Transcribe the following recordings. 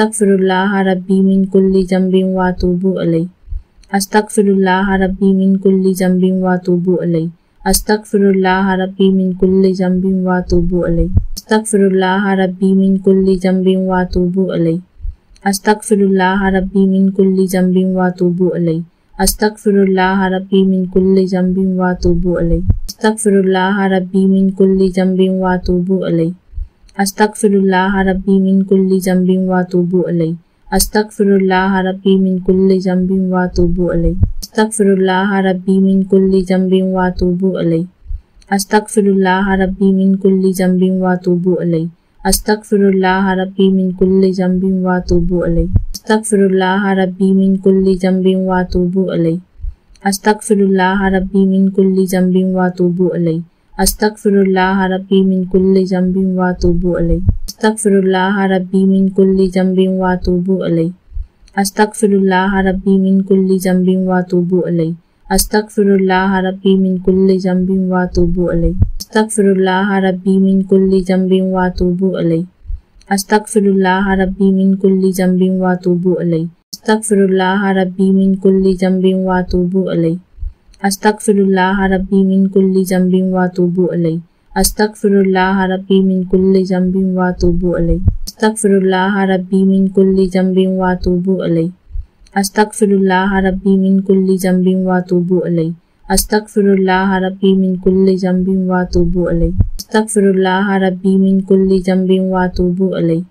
Astaghfirullah Rabbi min kulli zambin wa atubu ilaih. Astaghfirullah Rabbi min kulli zambin wa atubu ilaih. Astaghfirullah Rabbi min kulli zambin wa atubu ilaih. Astaghfirullah Rabbi min kulli zambin wa atubu ilaih. Astaghfirullah Rabbi min kulli zambin wa atubu ilaih. Astaghfirullah Rabbi min kulli zambin wa atubu ilaih. Astaghfirullah Rabbi min kulli zambin wa atubu ilaih. Astaghfirullah Rabbi min kulli zambin wa atubu ilaih. Astaghfirullah Rabbi min kulli zambin wa atubu ilaih. Astaghfirullah Rabbi min kulli zambin wa atubu ilaih. Astaghfirullah Rabbi min kulli zambin wa atubu ilaih. Astaghfirullah Rabbi min kulli zambin wa atubu ilaih. Astaghfirullah Rabbi min kulli zambin wa atubu ilaih. Astaghfirullah Rabbi min kulli zambin wa atubu ilaih. Astaghfirullah Rabbi min kulli zambin wa atubu ilaih. Astaghfirullah Rabbi min kulli zambin wa atubu ilaih. Astaghfirullah Rabbi min kulli zambin wa atubu ilaih. Astaghfirullah Rabbi min kulli zambin wa atubu ilaih. Astaghfirullah Rabbi min kulli zambin wa atubu ilaih. Astaghfirullah Rabbi min kulli zambin wa atubu ilaih. Astaghfirullah Rabbi min kulli zambin wa atubu ilaih. Astaghfirullah Rabbi min kulli zambin wa atubu ilaih. Astaghfirullah Rabbi min kulli zambin wa atubu ilaih. Astaghfirullah Rabbi min kulli zambin wa atubu ilaih. Astaghfirullah Rabbi min kulli zambin wa atubu ilaih. Astaghfirullah Rabbi min kulli zambin wa atubu ilaih. Astaghfirullah Rabbi min kulli zambin wa atubu ilaih. Astaghfirullah Rabbi min kulli zambin wa atubu ilaih.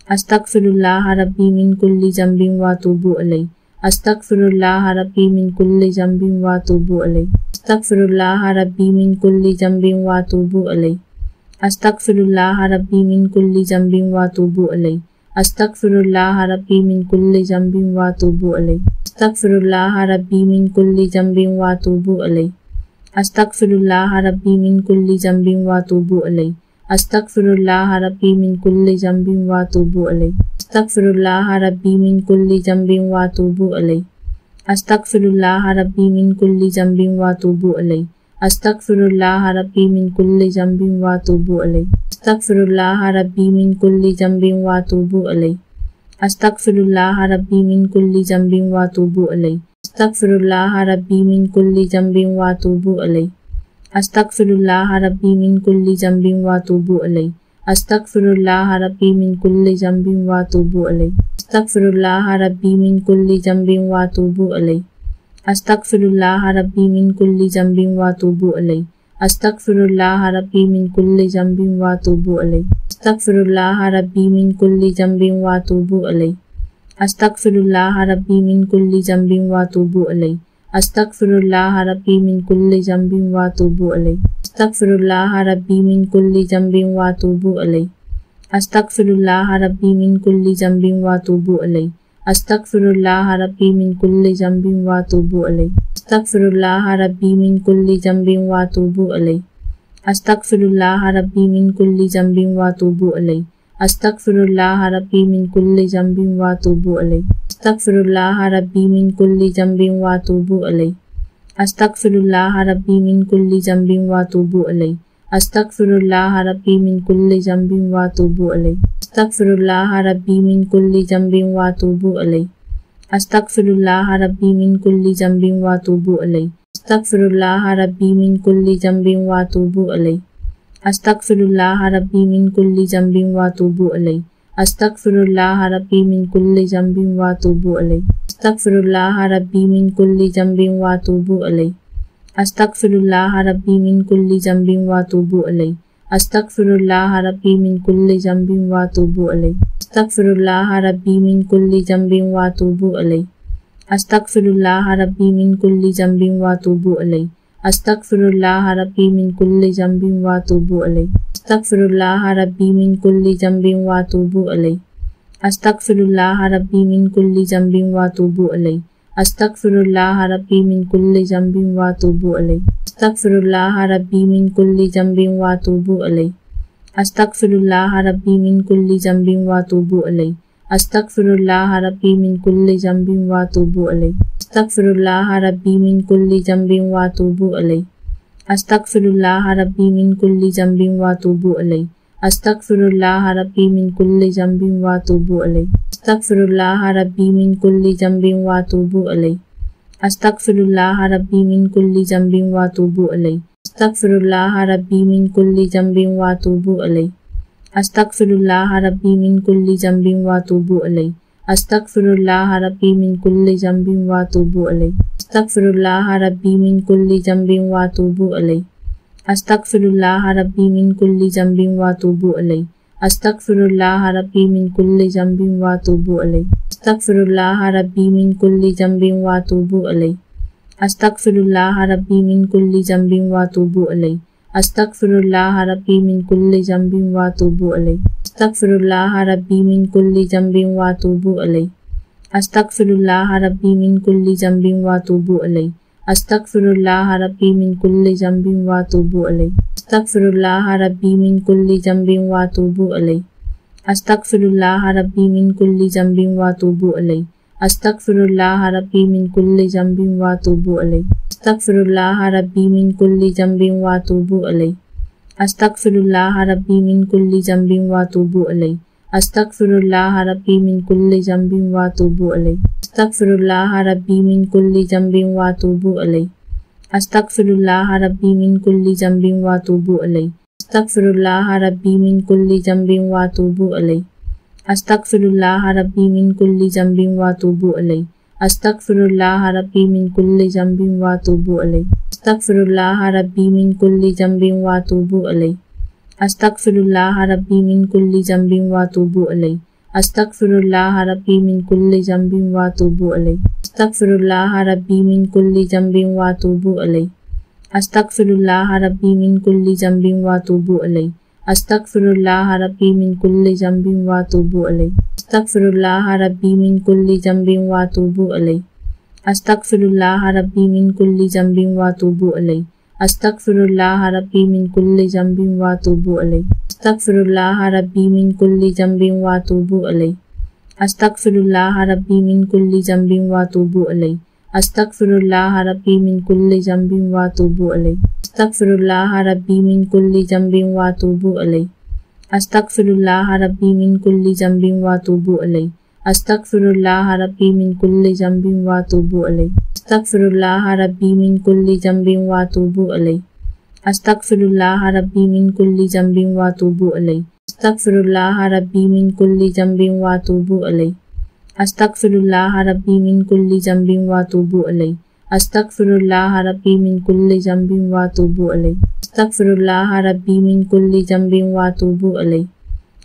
Astaghfirullah Rabbi min kulli zambin wa atubu ilaih. Astaghfirullah Rabbi min kulli zambin wa atubu ilaih. Astaghfirullah Rabbi min kulli zambin wa atubu ilaih. Astaghfirullah Rabbi min kulli zambin wa atubu ilaih. Astaghfirullah Rabbi min kulli zambin wa atubu ilaih. Astaghfirullah Rabbi min kulli zambin wa atubu ilaih. Astaghfirullah Rabbi min kulli zambin wa atubu ilaih. Astaghfirullah Rabbi min kulli zambin wa atubu ilaih. Astaghfirullah Rabbi min kulli zambin wa atubu ilaih. Astaghfirullah Rabbi min kulli zambin wa atubu ilaih. Astaghfirullah Rabbi min kulli zambin wa atubu ilaih. Astaghfirullah Rabbi min kulli zambin wa atubu ilaih. Astaghfirullah Rabbi min kulli zambin wa atubu ilaih. Astaghfirullah Rabbi min kulli zambin wa atubu ilaih. Astaghfirullah Rabbi min kulli zambin wa atubu ilaih. Astaghfirullah Rabbi min kulli zambin wa atubu ilaih. Astaghfirullah Rabbi min kulli zambin wa atubu ilaih. Astaghfirullah Rabbi min kulli zambin wa atubu ilaih. Astaghfirullah Rabbi min kulli zambin wa atubu ilaih. Astaghfirullah Rabbi min kulli zambin wa atubu ilaih. Astaghfirullah Rabbi min kulli zambin wa atubu ilaih. Astaghfirullah Rabbi min kulli zambin wa atubu ilaih. Astaghfirullah Rabbi min kulli zambin wa atubu ilaih. Astaghfirullah Rabbi min kulli zambin wa atubu ilaih. Astaghfirullah Rabbi min kulli zambin wa atubu ilaih. Astaghfirullah Rabbi min kulli zambin wa atubu ilaih. Astaghfirullah Rabbi min kulli zambin wa atubu ilaih. Astaghfirullah Rabbi min kulli zambin wa atubu ilaih. Astaghfirullah Rabbi min kulli zambin wa atubu ilaih. Astaghfirullah Rabbi min kulli zambin wa atubu ilaih. Astaghfirullah Rabbi min kulli zambin wa atubu ilaih. Astaghfirullah Rabbi min kulli zambin wa atubu ilaih. Astaghfirullah Rabbi min kulli zambin wa atubu ilaih. Astaghfirullah Rabbi min kulli zambin wa atubu ilaih. Astaghfirullah Rabbi min kulli zambin wa atubu ilaih. Astaghfirullah Rabbi min kulli zambin wa atubu ilaih. Astaghfirullah Rabbi min kulli zambin wa atubu ilaih. Astaghfirullah Rabbi min kulli zambin wa atubu ilaih. Astaghfirullah Rabbi min kulli zambin wa atubu ilaih. Astaghfirullah Rabbi min kulli zambin wa atubu ilaih. Astaghfirullah Rabbi min kulli zambin wa atubu ilaih. Astaghfirullah Rabbi min kulli zambin wa atubu ilaih. Astaghfirullah Rabbi min kulli zambin wa atubu ilaih. Astaghfirullah Rabbi min kulli zambin wa atubu ilaih. Astaghfirullah Rabbi min kulli zambin wa atubu ilaih. Astaghfirullah Rabbi min kulli zambin wa atubu ilaih. Astaghfirullah Rabbi min kulli zambin wa atubu ilaih. Astaghfirullah Rabbi min kulli zambin wa atubu ilaih. Astaghfirullah Rabbi min kulli zambin wa atubu ilaih. Astaghfirullah Rabbi min kulli zambin wa atubu alayh. Astaghfirullah Rabbi min kulli zambin wa atubu alayh. Astaghfirullah Rabbi min kulli zambin wa atubu alayh. Astaghfirullah Rabbi min kulli zambin wa atubu alayh. Astaghfirullah Rabbi min kulli zambin wa atubu alayh. Astaghfirullah Rabbi min kulli zambin wa atubu alayh. Astaghfirullah Rabbi min kulli zambin wa atubu alayh. Astaghfirullah Rabbi min kulli zambin wa atubu alayh. Astaghfirullah Rabbi min kulli zambin wa atubu alayh. Astaghfirullah Rabbi min kulli zambin wa atubu alayh. Astaghfirullah Rabbi min kulli zambin wa atubu alayh. Astaghfirullah Rabbi min kulli zambin wa atubu alayh. Astaghfirullah Rabbi min kulli zambin wa atubu alayh. Astaghfirullah Rabbi min kulli zambin wa atubu alayh. Astaghfirullah Rabbi min kulli zambin wa atubu alayh. Astaghfirullah Rabbi min kulli zambin wa atubu alayh. Astaghfirullah Rabbi min kulli zambin wa atubu alayh. Astaghfirullah Rabbi min kulli zambin wa atubu alayh. Astaghfirullah Rabbi min kulli zambin wa atubu alayh. Astaghfirullah Rabbi min kulli zambin wa atubu alayh. Astaghfirullah Rabbi min kulli zambin wa atubu alayh. Astaghfirullah Rabbi min kulli zambin wa atubu alayh. Astaghfirullah Rabbi min kulli zambin wa atubu alayh. Astaghfirullah Rabbi min kulli zambin wa atubu alayh. Astaghfirullah Rabbi min kulli zambin wa atubu alayh. Astaghfirullah Rabbi min kulli zambin wa atubu alayh. Astaghfirullah Rabbi min kulli zambin wa atubu alayh. Astaghfirullah Rabbi min kulli zambin wa atubu alayh. Astaghfirullah Rabbi min kulli zambin wa atubu alayh. Astaghfirullah Rabbi min kulli zambin wa atubu alayh. Astaghfirullah Rabbi min kulli zambin wa atubu alayh. Astaghfirullah Rabbi min kulli zambin wa atubu alayh. Astaghfirullah Rabbi min kulli zambin wa atubu alayh. Astaghfirullah Rabbi min kulli zambin wa atubu alayh. Astaghfirullah Rabbi min kulli zambin wa atubu alayh. Astaghfirullah Rabbi min kulli zambin wa atubu alayh. Astaghfirullah Rabbi min kulli zambin wa atubu alayh. Astaghfirullah Rabbi min kulli zambin wa atubu alayh. Astaghfirullah Rabbi min kulli zambin wa atubu alayh. Astaghfirullah Rabbi min kulli zambin wa atubu alayh. Astaghfirullah Rabbi min kulli zambin wa atubu alayh. Astaghfirullah Rabbi min kulli zambin wa atubu alayh. Astaghfirullah Rabbi min kulli zambin wa atubu alayh. Astaghfirullah Rabbi min kulli zambin wa atubu alayh. Astaghfirullah Rabbi min kulli zambin wa atubu alayh. Astaghfirullah Rabbi min kulli zambin wa atubu alayh. Astaghfirullah Rabbi min kulli zambin wa atubu alayh. Astaghfirullah Rabbi min kulli zambin wa atubu alayh. Astaghfirullah Rabbi min kulli zambin wa atubu alayh.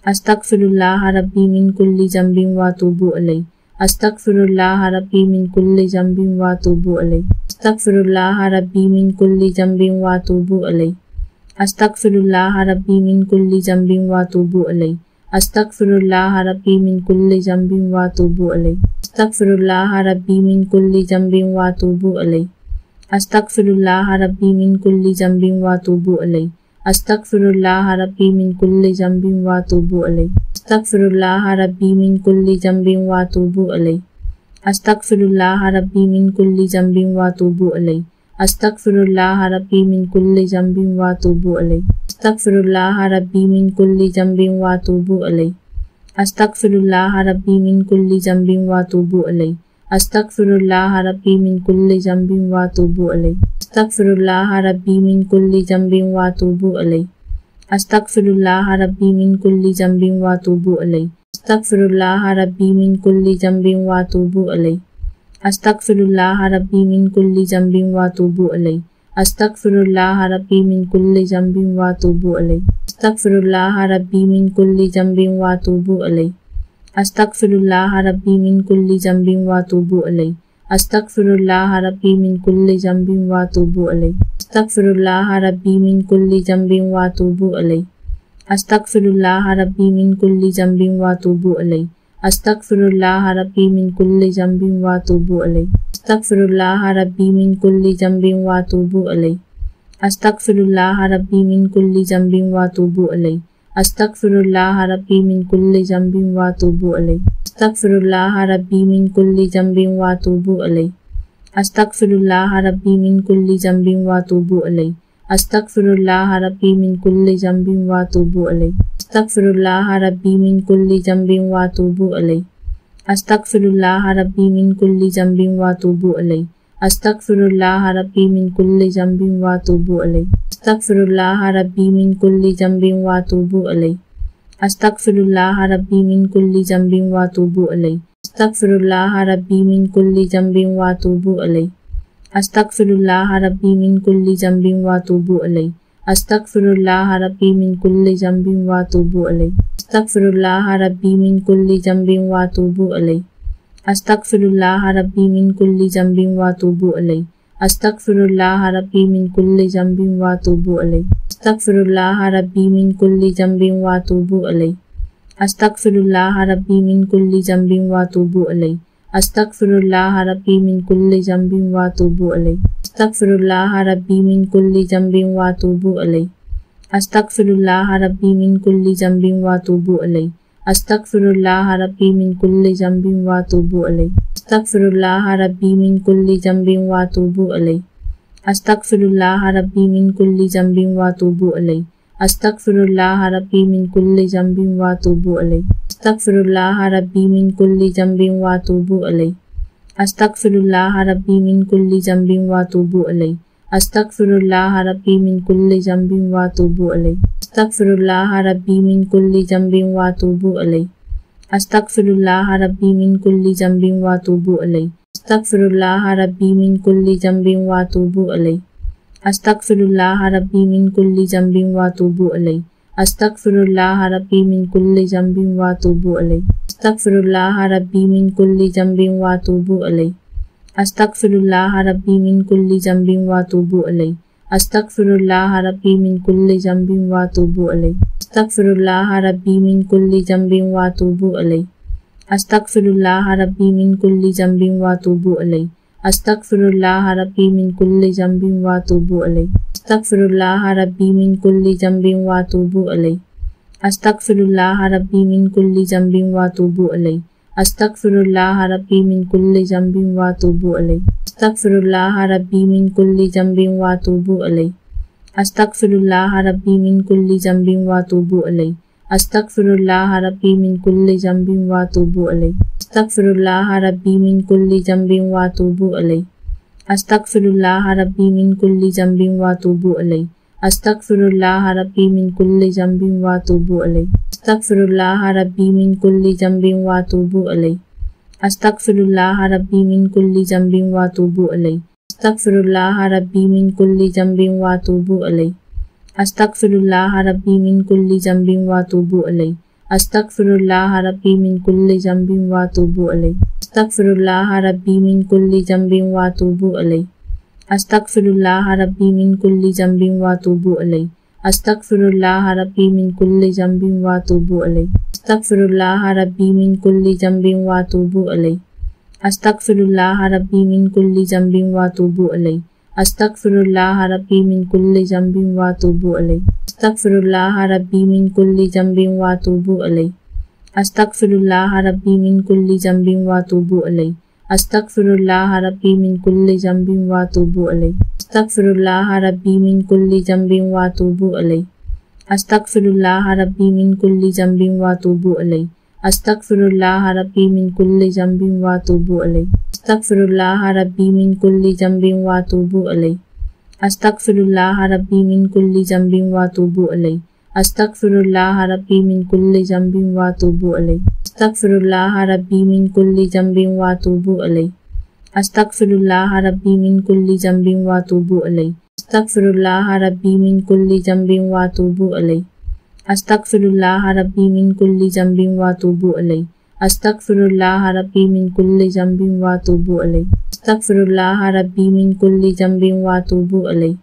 Astaghfirullah Rabbi min kulli zambin wa atubu alayh. Astaghfirullah Rabbi min kulli zambin wa atubu alayh. Astaghfirullah Rabbi min kulli zambin wa atubu alayh. Astaghfirullah Rabbi min kulli zambin wa atubu alayh. Astaghfirullah Rabbi min kulli zambin wa atubu alayh. Astaghfirullah Rabbi min kulli zambin wa atubu alayh. Astaghfirullah Rabbi min kulli zambin wa atubu alayh. Astaghfirullah Rabbi min kulli zambin wa atubu alayh. Astaghfirullah Rabbi min kulli zambin wa atubu alayh. Astaghfirullah Rabbi min kulli zambin wa atubu alayh. Astaghfirullah Rabbi min kulli zambin wa atubu alayh. Astaghfirullah Rabbi min kulli zambin wa atubu alayh. Astaghfirullah Rabbi min kulli zambin wa atubu alayh. Astaghfirullah Rabbi min kulli zambin wa atubu alayh. Astaghfirullah Rabbi min kulli zambin wa atubu alayh. Astaghfirullah Rabbi min kulli zambin wa atubu alayh. Astaghfirullah Rabbi min kulli zambin wa atubu alayh. Astaghfirullah Rabbi min kulli zambin wa atubu alayh. Astaghfirullah Rabbi min kulli zambin wa atubu alayh. Astaghfirullah Rabbi min kulli zambin wa atubu alayh. Astaghfirullah Rabbi min kulli zambin wa atubu alayh. Astaghfirullah Rabbi min kulli zambin wa atubu alayh. Astaghfirullah Rabbi min kulli zambin wa atubu alayh. Astaghfirullah Rabbi min kulli zambin wa atubu alayh. Astaghfirullah Rabbi min kulli zambin wa atubu alayh. Astaghfirullah Rabbi min kulli zambin wa atubu alayh. Astaghfirullah Rabbi min kulli zambin wa atubu alayh. Astaghfirullah Rabbi min kulli zambin wa atubu alayh. Astaghfirullah Rabbi min kulli zambin wa atubu alayh. Astaghfirullah Rabbi min kulli zambin wa atubu alayh. Astaghfirullah Rabbi min kulli zambin wa atubu alayh. Astaghfirullah Rabbi min kulli zambin wa atubu alayh. Astaghfirullah Rabbi min kulli zambin wa atubu alayh. Astaghfirullah Rabbi min kulli zambin wa atubu alayh. Astaghfirullah Rabbi min kulli zambin wa atubu alayh. Astaghfirullah Rabbi min kulli zambin wa atubu alayh. Astaghfirullah Rabbi min kulli zambin wa atubu alayh. Astaghfirullah Rabbi min kulli zambin wa atubu alayh. Astaghfirullah Rabbi min kulli zambin wa atubu alayh. Astaghfirullah Rabbi min kulli zambin wa atubu alayh. Astaghfirullah Rabbi min kulli zambin wa atubu alayh. Astaghfirullah Rabbi min kulli zambin wa atubu alayh. Astaghfirullah Rabbi min kulli zambin wa atubu alayh. Astaghfirullah Rabbi min kulli zambin wa atubu alayh. Astaghfirullah Rabbi min kulli zambin wa atubu alayh. Astaghfirullah Rabbi min kulli zambin wa atubu alayh. Astaghfirullah Rabbi min kulli zambin wa atubu alayh. Astaghfirullah Rabbi min kulli zambin wa atubu alayh. Astaghfirullah Rabbi min kulli zambin wa atubu alayh. Astaghfirullah Rabbi min kulli zambin wa atubu alayh. Astaghfirullah Rabbi min kulli zambin wa atubu alayh. Astaghfirullah Rabbi min kulli zambin wa atubu alayh. Astaghfirullah Rabbi min kulli zambin wa atubu alayh. Astaghfirullah Rabbi min kulli zambin wa atubu alayh. Astaghfirullah Rabbi min kulli zambin wa atubu alayh. Astaghfirullah Rabbi min kulli zambin wa atubu alayh. Astaghfirullah Rabbi min kulli zambin wa atubu alayh. Astaghfirullah Rabbi min kulli zambin wa atubu alayh. Astaghfirullah Rabbi min kulli zambin wa atubu alayh. Astaghfirullah Rabbi min kulli zambin wa atubu alayh. Astaghfirullah Rabbi min kulli zambin wa atubu alayh. Astaghfirullah Rabbi min kulli zambin wa atubu alayh. Astaghfirullah Rabbi min kulli zambin wa atubu alayh. Astaghfirullah Rabbi min kulli zambin wa atubu alayh. Astaghfirullah Rabbi min kulli zambin wa atubu alayh. Astaghfirullah Rabbi min kulli zambin wa atubu alayh. Astaghfirullah Rabbi min kulli zambin wa atubu alayh. Astaghfirullah Rabbi min kulli zambin wa atubu alayh. Astaghfirullah Rabbi min kulli zambin wa atubu alayh. Astaghfirullah Rabbi min kulli zambin wa atubu alayh. Astaghfirullah Rabbi min kulli zambin wa atubu alayh. Astaghfirullah Rabbi min kulli zambin wa atubu alayh. Astaghfirullah Rabbi min kulli zambin wa atubu alayh. Astaghfirullah Rabbi min kulli zambin wa atubu alayh. Astaghfirullah Rabbi min kulli zambin wa atubu alayh. Astaghfirullah Rabbi min kulli zambin wa atubu alayh. Astaghfirullah Rabbi min kulli zambin wa atubu alayh. Astaghfirullah Rabbi min kulli zambin wa atubu alayh. Astaghfirullah Rabbi min kulli zambin wa atubu alayh. Astaghfirullah Rabbi min kulli zambin wa atubu alayh. Astaghfirullah Rabbi min kulli zambin wa atubu alayh. Astaghfirullah Rabbi min kulli zambin wa atubu alayh. Astaghfirullah Rabbi min kulli zambin wa atubu alayh. Astaghfirullah Rabbi min kulli zambin wa atubu alayh. Astaghfirullah Rabbi min kulli zambin wa atubu alayh. Astaghfirullah Rabbi min kulli zambin wa atubu alayh. Astaghfirullah Rabbi min kulli zambin wa atubu alayh. Astaghfirullah Rabbi min kulli zambin wa atubu alayh. Astaghfirullah Rabbi min kulli zambin wa atubu alayh. Astaghfirullah Rabbi min kulli zambin wa atubu alayh. Astaghfirullah Rabbi min kulli zambin wa atubu alayh. Astaghfirullah Rabbi min kulli zambin wa atubu alayh. Astaghfirullah Rabbi min kulli zambin wa atubu alayh. Astaghfirullah Rabbi min kulli zambin wa atubu alayh. Astaghfirullah Rabbi min kulli zambin wa atubu alayh. Astaghfirullah Rabbi min kulli zambin wa atubu alayh. Astaghfirullah Rabbi min kulli zambin wa atubu alayh. Astaghfirullah Rabbi min kulli zambin wa atubu alayh.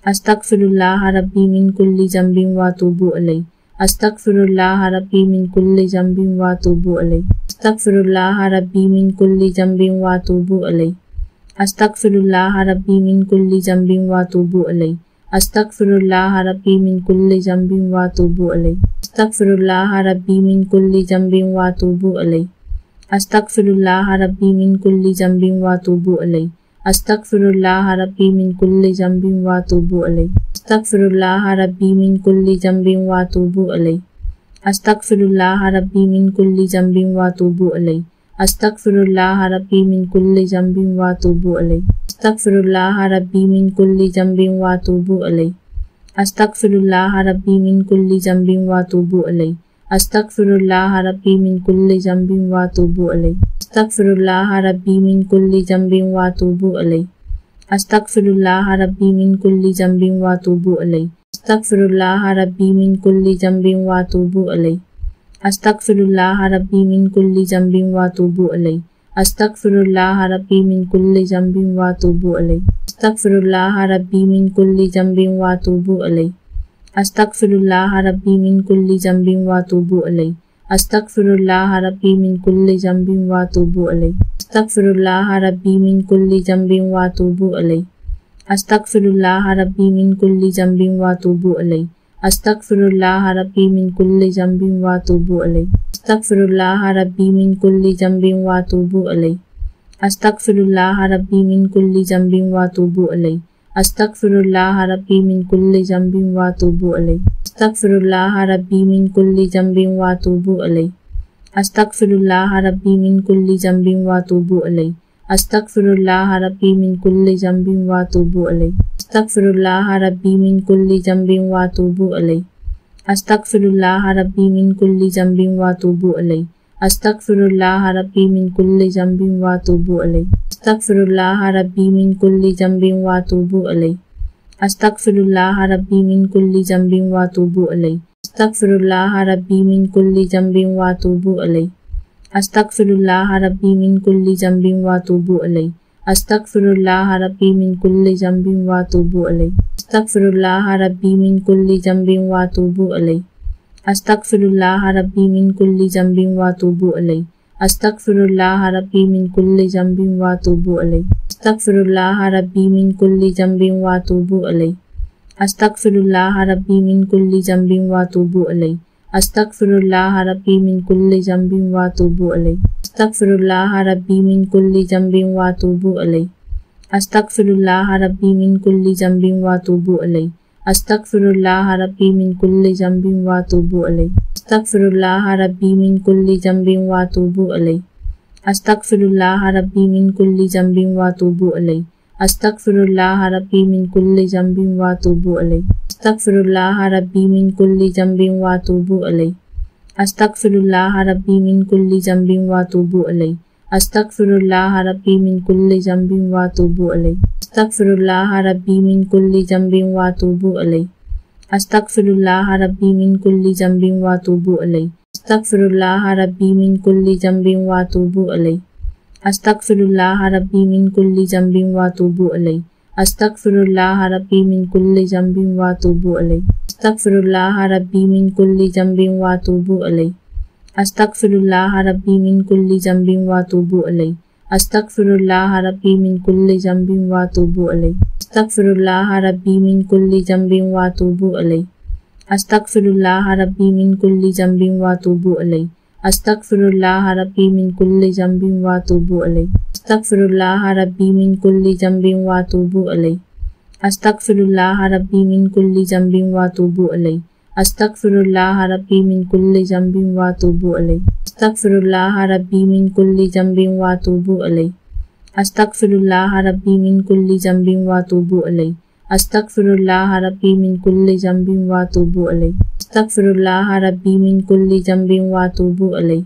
Astaghfirullah Rabbi min kulli zambin wa atubu alayh. Astaghfirullah Rabbi min kulli zambin wa atubu alayh. Astaghfirullah Rabbi min kulli zambin wa atubu alayh. Astaghfirullah Rabbi min kulli zambin wa atubu alayh. Astaghfirullah Rabbi min kulli zambin wa atubu alayh. Astaghfirullah Rabbi min kulli zambin wa atubu alayh. Astaghfirullah Rabbi min kulli zambin wa atubu alayh. Astaghfirullah Rabbi min kulli zambin wa atubu alayh. Astaghfirullah Rabbi min kulli zambin wa atubu alayh. Astaghfirullah Rabbi min kulli zambin wa atubu alayh. Astaghfirullah Rabbi min kulli zambin wa atubu alayh. Astaghfirullah Rabbi min kulli zambin wa atubu alayh. Astaghfirullah Rabbi min kulli zambin wa atubu alayh. Astaghfirullah Rabbi min kulli zambin wa atubu alayh. Astaghfirullah Rabbi min kulli zambin wa atubu alayh. Astaghfirullah Rabbi min kulli zambin wa atubu alayh. Astaghfirullah Rabbi min kulli zambin wa atubu alayh. Astaghfirullah Rabbi min kulli zambin wa atubu alayh. Astaghfirullah Rabbi min kulli zambin wa atubu alayh. Astaghfirullah Rabbi min kulli zambin wa atubu alayh. Astaghfirullah Rabbi min kulli zambin wa atubu alayh. Astaghfirullah Rabbi min kulli zambin wa atubu alayh. Astaghfirullah Rabbi min kulli zambin wa atubu alayh. Astaghfirullah Rabbi min kulli zambin wa atubu alayh. Astaghfirullah Rabbi min kulli zambin wa atubu alayh. Astaghfirullah Rabbi min kulli zambin wa atubu alayh. Astaghfirullah Rabbi min kulli zambin wa atubu alayh. Astaghfirullah Rabbi min kulli zambin wa atubu alayh. Astaghfirullah Rabbi min kulli zambin wa atubu alayh. Astaghfirullah Rabbi min kulli zambin wa atubu alayh. Astaghfirullah Rabbi min kulli zambin wa atubu alayh. Astaghfirullah Rabbi min kulli zambin wa atubu alayh. Astaghfirullah Rabbi min kulli zambin wa atubu alayh. Astaghfirullah Rabbi min kulli zambin wa atubu alayh. Astaghfirullah Rabbi min kulli zambin wa atubu alayh. Astaghfirullah Rabbi min kulli zambin wa atubu alayh. Astaghfirullah Rabbi min kulli zambin wa atubu alayh. Astaghfirullah Rabbi min kulli zambin wa atubu alayh. Astaghfirullah Rabbi min kulli zambin wa atubu alayh. Astaghfirullah Rabbi min kulli zambin wa atubu alayh. Astaghfirullah Rabbi min kulli zambin wa atubu alayh. Astaghfirullah Rabbi min kulli zambin wa atubu alayh. Astaghfirullah Rabbi min kulli zambin wa atubu alayh. Astaghfirullah Rabbi min kulli zambin wa atubu alayh. Astaghfirullah Rabbi min kulli zambin wa atubu alayh. Astaghfirullah Rabbi min kulli zambin wa atubu alayh. Astaghfirullah Rabbi min kulli zambin wa atubu alayh. Astaghfirullah Rabbi min kulli zambin wa atubu alayh. Astaghfirullah Rabbi min kulli zambin wa atubu alayh. Astaghfirullah Rabbi min kulli zambin wa atubu alayh. Astaghfirullah Rabbi min kulli zambin wa atubu alayh. Astaghfirullah Rabbi min kulli zambin wa atubu alayh. Astaghfirullah Rabbi min kulli zambin wa atubu alayh. Astaghfirullah Rabbi min kulli zambin wa atubu alayh. Astaghfirullah Rabbi min kulli zambin wa atubu alayh. Astaghfirullah Rabbi min kulli zambin wa atubu alayh. Astaghfirullah Rabbi min kulli zambin wa atubu alayh. Astaghfirullah Rabbi min kulli zambin wa atubu alayh. Astaghfirullah Rabbi min kulli zambin wa atubu alayh. Astaghfirullah Rabbi min kulli zambin wa atubu alayh. Astaghfirullah Rabbi min kulli zambin wa atubu alayh. Astaghfirullah Rabbi min kulli zambin wa atubu alayh. Astaghfirullah Rabbi min kulli zambin wa atubu alayh. Astaghfirullah Rabbi min kulli zambin wa atubu alayh. Astaghfirullah Rabbi min kulli zambin wa atubu alayh. Astaghfirullah Rabbi min kulli zambin wa atubu alayh. Astaghfirullah Rabbi min kulli zambin wa atubu alayh. Astaghfirullah Rabbi min kulli zambin wa atubu alayh. Astaghfirullah Rabbi min kulli zambin wa atubu alayh. Astaghfirullah Rabbi min kulli zambin wa atubu alayh. Astaghfirullah Rabbi min kulli zambin wa atubu alayh. Astaghfirullah Rabbi min kulli zambin wa atubu alayh.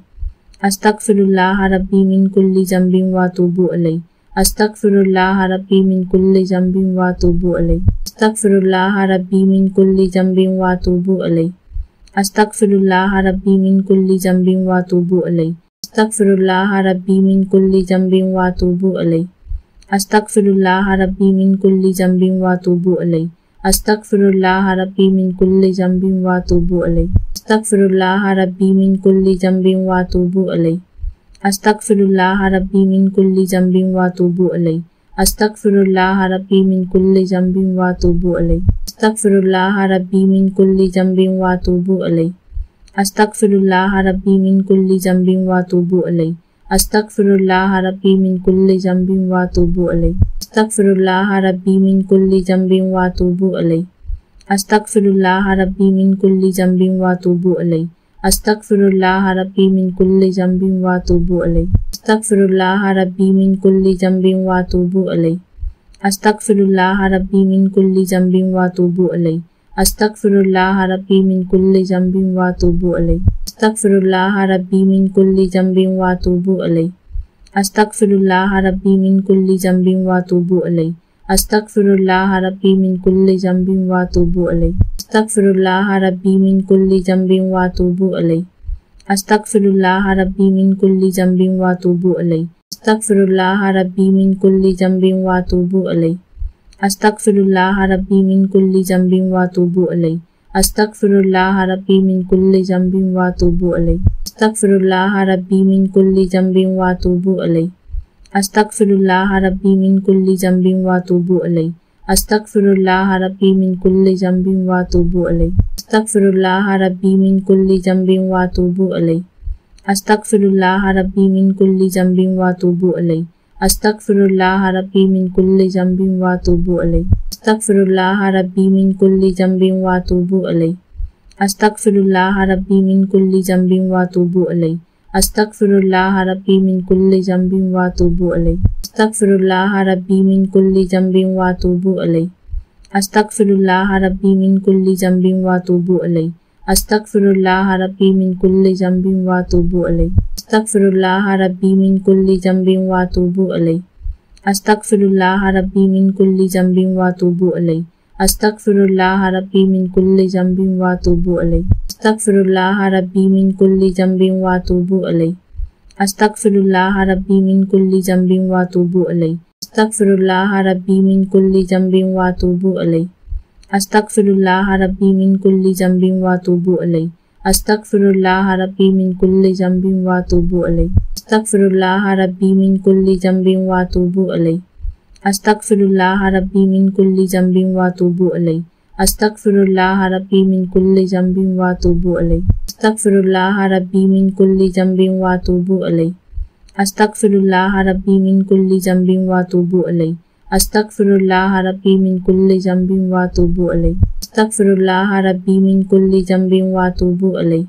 Astaghfirullah Rabbi min kulli zambin wa atubu alayh. Astaghfirullah Rabbi min kulli zambin wa atubu alayh. Astaghfirullah Rabbi min kulli zambin wa atubu alayh. Astaghfirullah Rabbi min kulli zambin wa atubu alayh. Astaghfirullah Rabbi min kulli zambin wa atubu alayh. Astaghfirullah Rabbi min kulli zambin wa atubu alayh. Astaghfirullah Rabbi min kulli zambin wa atubu alayh. Astaghfirullah Rabbi min kulli zambin wa atubu alayh. Astaghfirullah Rabbi min kulli zambin wa atubu alayh. Astaghfirullah Rabbi min kulli zambin wa atubu alayh. Astaghfirullah Rabbi min kulli zambin wa atubu alayh. Astaghfirullah Rabbi min kulli zambin wa atubu alayh. Astaghfirullah Rabbi min kulli zambin wa atubu alayh. Astaghfirullah Rabbi min kulli zambin wa atubu alayh. Astaghfirullah Rabbi min kulli zambin wa atubu alayh. Astaghfirullah Rabbi min kulli zambin wa atubu alayh. Astaghfirullah Rabbi min kulli zambin wa atubu alayh. Astaghfirullah Rabbi min kulli zambin wa atubu alayh. Astaghfirullah Rabbi min kulli zambin wa atubu alayh. Astaghfirullah Rabbi min kulli zambin wa atubu alayh. Astaghfirullah Rabbi min kulli zambin wa atubu alayh. Astaghfirullah Rabbi min kulli zambin wa atubu alayh. Astaghfirullah Rabbi min kulli zambin wa atubu alayh. Astaghfirullah Rabbi min kulli zambin wa atubu alayh. Astaghfirullah Rabbi min kulli zambin wa atubu alayh. Astaghfirullah Rabbi min kulli zambin wa atubu alayh. Astaghfirullah Rabbi min kulli zambin wa atubu alayh. Astaghfirullah Rabbi min kulli zambin wa atubu alayh. Astaghfirullah Rabbi min kulli zambin wa atubu alayh. Astaghfirullah Rabbi min kulli zambin wa atubu alayh. Astaghfirullah Rabbi min kulli zambin wa atubu alayh. Astaghfirullah Rabbi min kulli zambin wa atubu alayh. Astaghfirullah Rabbi min kulli zambin wa atubu alayh. Astaghfirullah Rabbi min kulli zambin wa atubu alayh. Astaghfirullah Rabbi min kulli zambin wa atubu alayh. Astaghfirullah Rabbi min kulli zambin wa atubu alayh. Astaghfirullah Rabbi min kulli zambin wa atubu alayh. Astaghfirullah Rabbi min kulli zambin wa atubu alayh. Astaghfirullah Rabbi min kulli zambin wa atubu alayh. Astaghfirullah Rabbi min kulli zambin wa atubu alayh. Astaghfirullah Rabbi min kulli zambin wa atubu alayh. Astaghfirullah Rabbi min kulli zambin wa atubu alayh. Astaghfirullah Rabbi min kulli zambin wa atubu alayh. Astaghfirullah Rabbi min kulli zambin wa atubu alayh. Astaghfirullah Rabbi min kulli zambin wa atubu alayh. Astaghfirullah Rabbi min kulli zambin wa atubu alayh. Astaghfirullah Rabbi min kulli zambin wa atubu alayh. Astaghfirullah Rabbi min kulli zambin wa atubu alayh. Astaghfirullah Rabbi min kulli zambin wa atubu alayh. Astaghfirullah Rabbi min kulli zambin wa atubu alayh. Astaghfirullah Rabbi min kulli zambin wa atubu alayh. Astaghfirullah Rabbi min kulli zambin wa atubu alayh. Astaghfirullah Rabbi min kulli zambin wa atubu alayh. Astaghfirullah Rabbi min kulli zambin wa atubu alayh. Astaghfirullah Rabbi min kulli zambin wa atubu alayh. Astaghfirullah Rabbi min kulli zambin wa atubu alayh.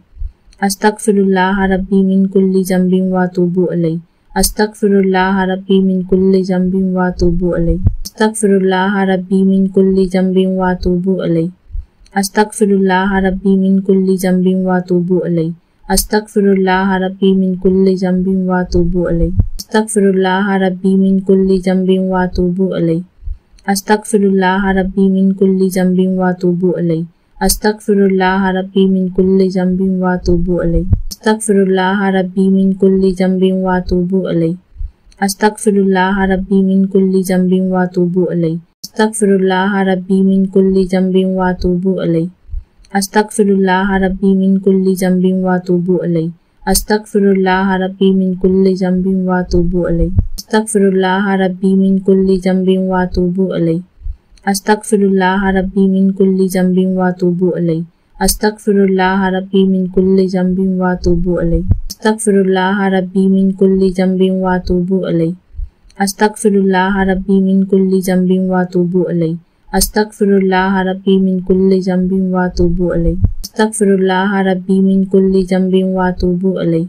Astaghfirullah Rabbi min kulli zambin wa atubu alayh. Astaghfirullah Rabbi min kulli zambin wa atubu alayh. Astaghfirullah Rabbi min kulli zambin wa atubu alayh. Astaghfirullah Rabbi min kulli zambin wa atubu alayh. Astaghfirullah Rabbi min kulli zambin wa atubu alayh. Astaghfirullah Rabbi min kulli zambin wa atubu alayh. Astaghfirullah Rabbi min kulli zambin wa atubu alayh. Astaghfirullah Rabbi min kulli zambin wa atubu alayh. Astaghfirullah Rabbi min kulli zambin wa atubu alayh. Astaghfirullah Rabbi min kulli zambin wa atubu alayh. Astaghfirullah Rabbi min kulli zambin wa atubu alayh. Astaghfirullah Rabbi min kulli zambin wa atubu alayh. Astaghfirullah Rabbi min kulli zambin wa atubu alayh. Astaghfirullah Rabbi min kulli zambin wa atubu alayh. Astaghfirullah Rabbi min kulli zambin wa atubu alayh. Astaghfirullah Rabbi min kulli zambin wa atubu alayh. Astaghfirullah Rabbi min kulli zambin wa atubu alayh. Astaghfirullah Rabbi min kulli zambin wa atubu alayh. Astaghfirullah Rabbi min kulli zambin wa atubu alayh.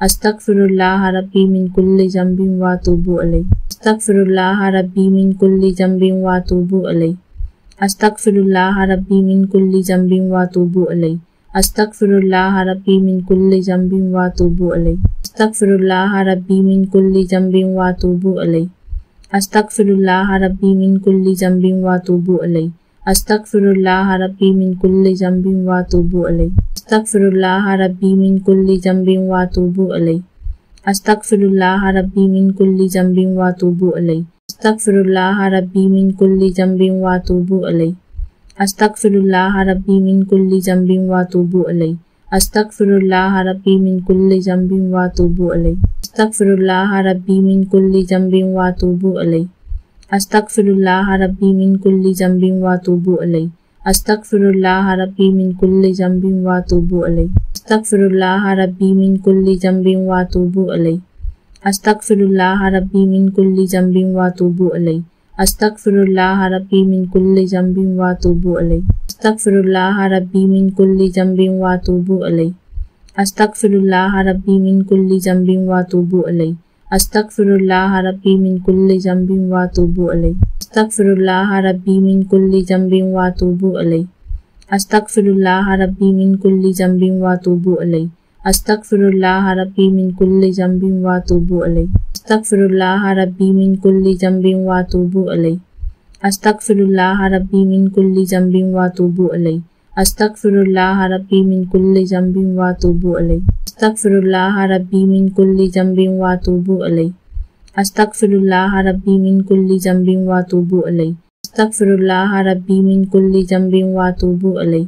Astaghfirullah Rabbi min kulli zambin wa atubu alayh. Astaghfirullah Rabbi min kulli zambin wa atubu alayh. Astaghfirullah Rabbi min kulli zambin wa atubu alayh. Astaghfirullah Rabbi min kulli zambin wa atubu alayh. Astaghfirullah Rabbi min kulli zambin wa atubu alayh. Astaghfirullah Rabbi min kulli zambin wa atubu alayh. Astaghfirullah Rabbi min kulli zambin wa atubu alayh. Astaghfirullah Rabbi min kulli zambin wa atubu alayh. Astaghfirullah Rabbi min kulli zambin wa atubu alayh. Astaghfirullah Rabbi min kulli zambin wa atubu alayh. Astaghfirullah Rabbi min kulli zambin wa atubu alayh. Astaghfirullah Rabbi min kulli zambin wa atubu alayh. Astaghfirullah Rabbi min kulli zambin wa atubu alayh. Astaghfirullah Rabbi min kulli zambin wa atubu alayh. Astaghfirullah Rabbi min kulli zambin wa atubu alayh. Astaghfirullah Rabbi min kulli zambin wa atubu alayh. Astaghfirullah Rabbi min kulli zambin wa atubu alayh. Astaghfirullah Rabbi min kulli zambin wa atubu alayh. Astaghfirullah Rabbi min kulli zambin wa atubu alayh. Astaghfirullah Rabbi min kulli zambin wa atubu alayh. Astaghfirullah Rabbi min kulli zambin wa atubu alayh. Astaghfirullah Rabbi min kulli zambin wa atubu alayh. Astaghfirullah Rabbi min kulli zambin wa atubu alayh. Astaghfirullah Rabbi min kulli zambin wa atubu alayh. Astaghfirullah Rabbi min kulli zambin wa atubu alayh. Astaghfirullah Rabbi min kulli zambin wa atubu alayh. Astaghfirullah Rabbi min kulli zambin wa atubu alayh. Astaghfirullah Rabbi min kulli zambin wa atubu alayh. Astaghfirullah Rabbi min kulli zambin wa atubu alayh. Astaghfirullah Rabbi min kulli zambin wa atubu alayh.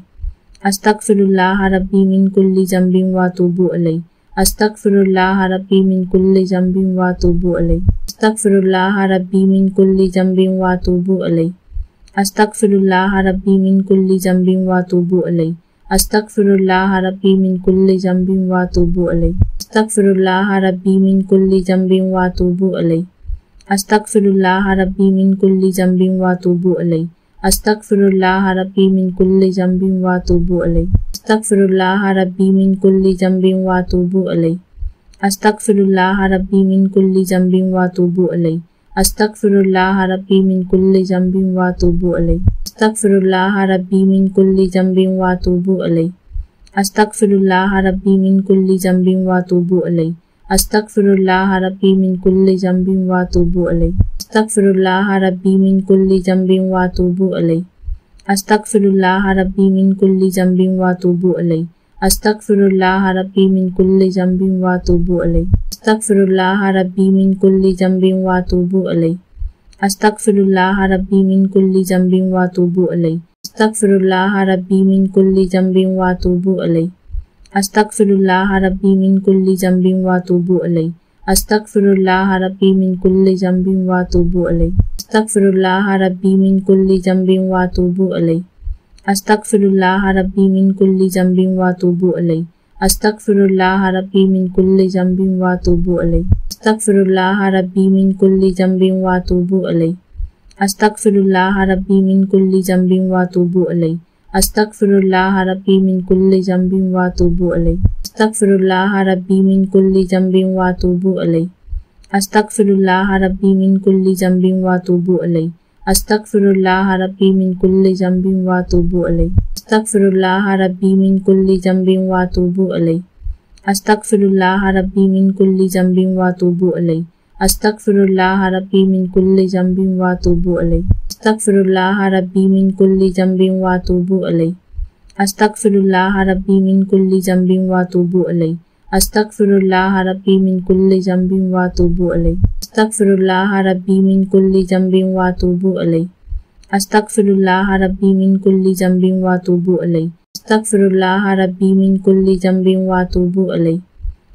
Astaghfirullah Rabbi min kulli zambin wa atubu alayh. Astaghfirullah Rabbi min kulli zambin wa atubu alayh. Astaghfirullah Rabbi min kulli zambin wa atubu alayh. Astaghfirullah Rabbi min kulli zambin wa atubu alayh. Astaghfirullah Rabbi min kulli zambin wa atubu alayh. Astaghfirullah Rabbi min kulli zambin wa atubu alayh. Astaghfirullah Rabbi min kulli zambin wa atubu alayh. Astaghfirullah Rabbi min kulli zambin wa atubu alayh. Astaghfirullah Rabbi min kulli zambin wa atubu alayh. Astaghfirullah Rabbi min kulli zambin wa atubu alayh. Astaghfirullah Rabbi min kulli zambin wa atubu alayh. Astaghfirullah Rabbi min kulli zambin wa atubu alayh. Astaghfirullah Rabbi min kulli zambin wa atubu alayh. Astaghfirullah Rabbi min kulli zambin wa atubu alayh. Astaghfirullah Rabbi min kulli zambin wa atubu alayh. Astaghfirullah Rabbi min kulli zambin wa atubu alayh. Astaghfirullah Rabbi min kulli zambin wa atubu alayh. Astaghfirullah Rabbi min kulli zambin wa atubu alayh. Astaghfirullah Rabbi min kulli zambin wa atubu alayh. Astaghfirullah Rabbi min kulli zambin wa atubu alayh. Astaghfirullah Rabbi min kulli zambin wa atubu alayh. Astaghfirullah Rabbi min kulli zambin wa atubu alayh. Astaghfirullah Rabbi min kulli zambin wa atubu alayh. Astaghfirullah Rabbi min kulli zambin wa atubu alayh. Astaghfirullah Rabbi min kulli zambin wa atubu alayh. Astaghfirullah Rabbi min kulli zambin wa atubu alayh. Astaghfirullah Rabbi min kulli zambin wa atubu alayh. Astaghfirullah Rabbi min kulli zambin wa atubu alayh. Astaghfirullah Rabbi min kulli zambin wa atubu alayh. Astaghfirullah Rabbi min kulli zambin wa atubu alayh. Astaghfirullah Rabbi min kulli zambin wa atubu alayh. Astaghfirullah Rabbi min kulli zambin wa atubu alayh. Astaghfirullah Rabbi min kulli zambin wa atubu alayh. Astaghfirullah Rabbi min kulli zambin wa atubu alayh. Astaghfirullah Rabbi min kulli zambin wa atubu alayh. Astaghfirullah Rabbi min kulli zambin wa atubu alayh. Astaghfirullah Rabbi min kulli zambin wa atubu alayh. Astaghfirullah Rabbi min kulli zambin wa atubu alayh. Astaghfirullah Rabbi min kulli zambin wa atubu alayh. Astaghfirullah Rabbi min kulli zambin wa atubu alayh. Astaghfirullah Rabbi min kulli zambin wa atubu alayh.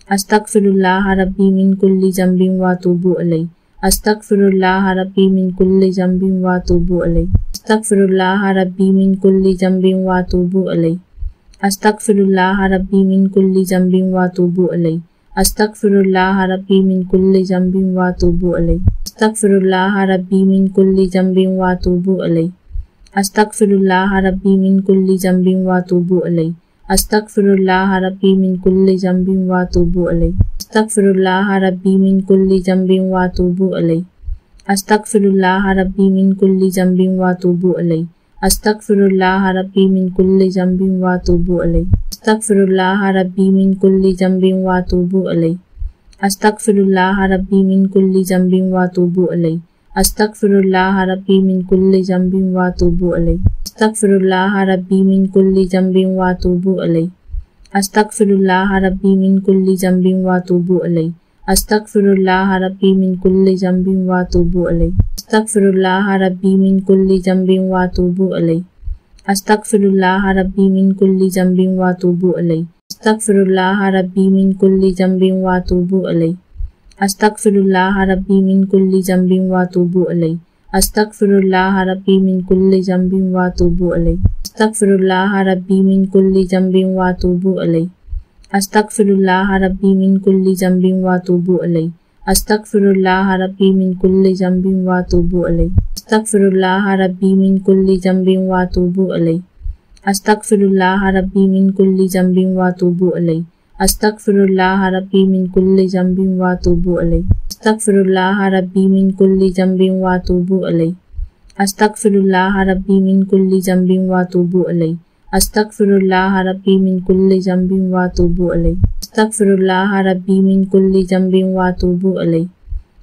Astaghfirullah Rabbi min kulli zambin wa atubu alayh. Astaghfirullah Rabbi min kulli zambin wa atubu alayh. Astaghfirullah Rabbi min kulli zambin wa atubu alayh. Astaghfirullah Rabbi min kulli zambin wa atubu alayh. Astaghfirullah Rabbi min kulli zambin wa atubu alayh. Astaghfirullah Rabbi min kulli zambin wa atubu alayh. Astaghfirullah Rabbi min kulli zambin wa atubu alayh. Astaghfirullah Rabbi min kulli zambin wa atubu alayh. Astaghfirullah Rabbi min kulli zambin wa atubu alayh. Astaghfirullah Rabbi min kulli zambin wa atubu alayh. Astaghfirullah Rabbi min kulli zambin wa atubu alayh. Astaghfirullah Rabbi min kulli zambin wa atubu alayh. Astaghfirullah Rabbi min kulli zambin wa atubu alayh. Astaghfirullah Rabbi min kulli zambin wa atubu alayh. Astaghfirullah Rabbi min kulli zambin wa atubu alayh. Astaghfirullah Rabbi min kulli zambin wa atubu alayh. Astaghfirullah Rabbi min kulli zambin wa atubu alayh. Astaghfirullah Rabbi min kulli zambin wa atubu alayh. Astaghfirullah Rabbi min kulli zambin wa atubu alayh. Astaghfirullah Rabbi min kulli zambin wa atubu alayh. Astaghfirullah Rabbi min kulli zambin wa atubu alayh. Astaghfirullah Rabbi min kulli zambin wa atubu ilayh. Astaghfirullah Rabbi min kulli zambin wa atubu ilayh. Astaghfirullah Rabbi min kulli zambin wa atubu ilayh. Astaghfirullah Rabbi min kulli zambin wa atubu ilayh. Astaghfirullah Rabbi min kulli zambin wa atubu ilayh. Astaghfirullah Rabbi min kulli zambin wa atubu ilayh. Astaghfirullah Rabbi min kulli zambin wa atubu ilayh. Astaghfirullah Rabbi min kulli zambin wa atubu ilayh. Astaghfirullah Rabbi min kulli zambin wa atubu ilayh. Astaghfirullah Rabbi min kulli zambin wa atubu ilayh.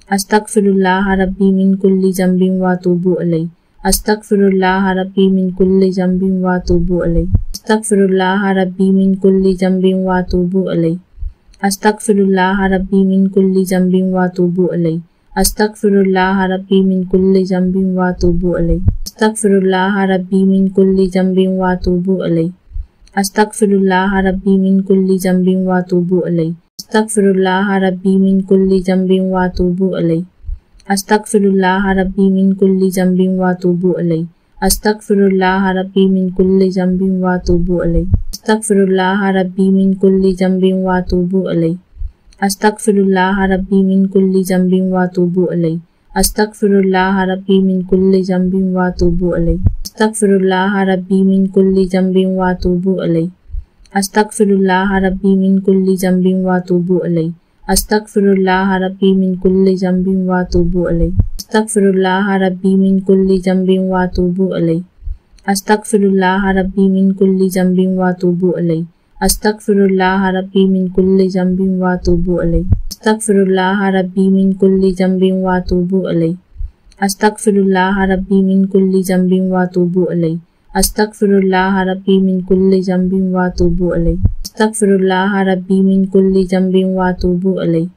Astaghfirullah Rabbi min kulli zambin wa atubu ilayh. Astaghfirullah Rabbi min kulli zambin wa atubu ilayh. Astaghfirullah Rabbi min kulli zambin wa atubu ilayh. Astaghfirullah Rabbi min kulli zambin wa atubu ilayh. Astaghfirullah Rabbi min kulli zambin wa atubu ilayh. Astaghfirullah Rabbi min kulli zambin wa atubu ilayh. Astaghfirullah Rabbi min kulli zambin wa atubu ilayh. Astaghfirullah Rabbi min kulli zambin wa atubu ilayh. Astaghfirullah Rabbi min kulli zambin wa atubu ilayh. Astaghfirullah Rabbi min kulli zambin wa atubu ilayh. Astaghfirullah Rabbi min kulli zambin wa atubu ilayh. Astaghfirullah Rabbi min kulli zambin wa atubu ilayh. Astaghfirullah Rabbi min kulli zambin wa atubu ilayh. Astaghfirullah Rabbi min kulli zambin wa atubu ilayh. Astaghfirullah Rabbi min kulli zambin wa atubu ilayh. Astaghfirullah Rabbi min kulli zambin wa atubu ilayh. Astaghfirullah Rabbi min kulli zambin wa atubu ilayh. Astaghfirullah Rabbi min kulli zambin wa atubu ilayh. Astaghfirullah Rabbi min kulli zambin wa atubu ilayh. Astaghfirullah Rabbi min kulli zambin wa atubu ilayh. Astaghfirullah Rabbi min kulli zambin wa atubu ilayh. Astaghfirullah Rabbi min kulli zambin wa atubu ilayh. Astaghfirullah Rabbi min kulli zambin wa atubu ilayh. Astaghfirullah Rabbi min kulli zambin wa atubu ilayh.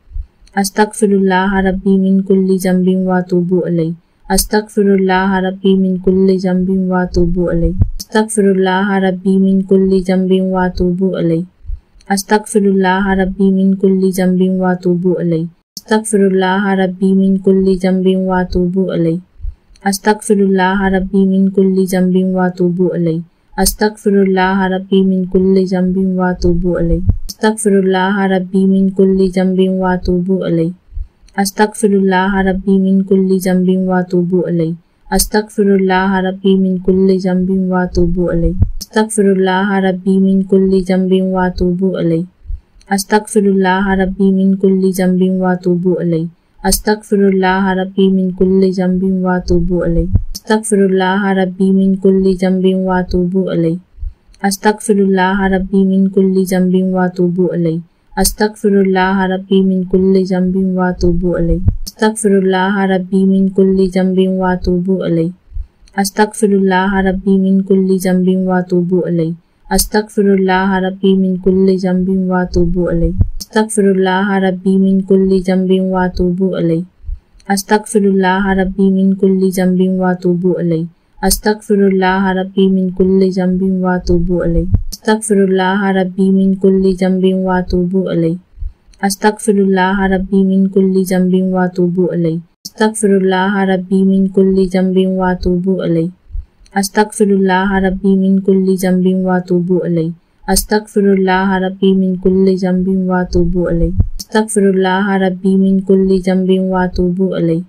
Astaghfirullah Rabbi min kulli zambin wa atubu ilayh. Astaghfirullah Rabbi min kulli zambin wa atubu ilayh. Astaghfirullah Rabbi min kulli zambin wa atubu ilayh. Astaghfirullah Rabbi min kulli zambin wa atubu ilayh. Astaghfirullah Rabbi min kulli zambin wa atubu ilayh. Astaghfirullah Rabbi min kulli zambin wa atubu ilayh. Astaghfirullah Rabbi min kulli zambin wa atubu ilayh. Astaghfirullah Rabbi min kulli zambin wa atubu ilayh. Astaghfirullah Rabbi min kulli zambin wa atubu ilayh. Astaghfirullah Rabbi min kulli zambin wa atubu ilayh. Astaghfirullah Rabbi min kulli zambin wa atubu ilayh. Astaghfirullah Rabbi min kulli zambin wa atubu ilayh. Astaghfirullah Rabbi min kulli zambin wa atubu ilayh. Astaghfirullah Rabbi min kulli zambin wa atubu ilayh. Astaghfirullah Rabbi min kulli zambin wa atubu ilayh. Astaghfirullah Rabbi min kulli zambin wa atubu ilayh. Astaghfirullah Rabbi min kulli zambin wa atubu ilayh. Astaghfirullah Rabbi min kulli zambin wa atubu ilayh. Astaghfirullah Rabbi min kulli zambin wa atubu ilayh. Astaghfirullah Rabbi min kulli zambin wa atubu ilayh. Astaghfirullah Rabbi min kulli zambin wa atubu ilayh. Astaghfirullah Rabbi min kulli zambin wa atubu ilayh. Astaghfirullah Rabbi min kulli zambin wa atubu ilayh. Astaghfirullah Rabbi min kulli zambin wa atubu ilayh. Astaghfirullah Rabbi min kulli zambin wa atubu ilayh. Astaghfirullah Rabbi min kulli zambin wa atubu ilayh. Astaghfirullah Rabbi min kulli zambin wa atubu ilayh. Astaghfirullah Rabbi min kulli zambin wa atubu ilayh.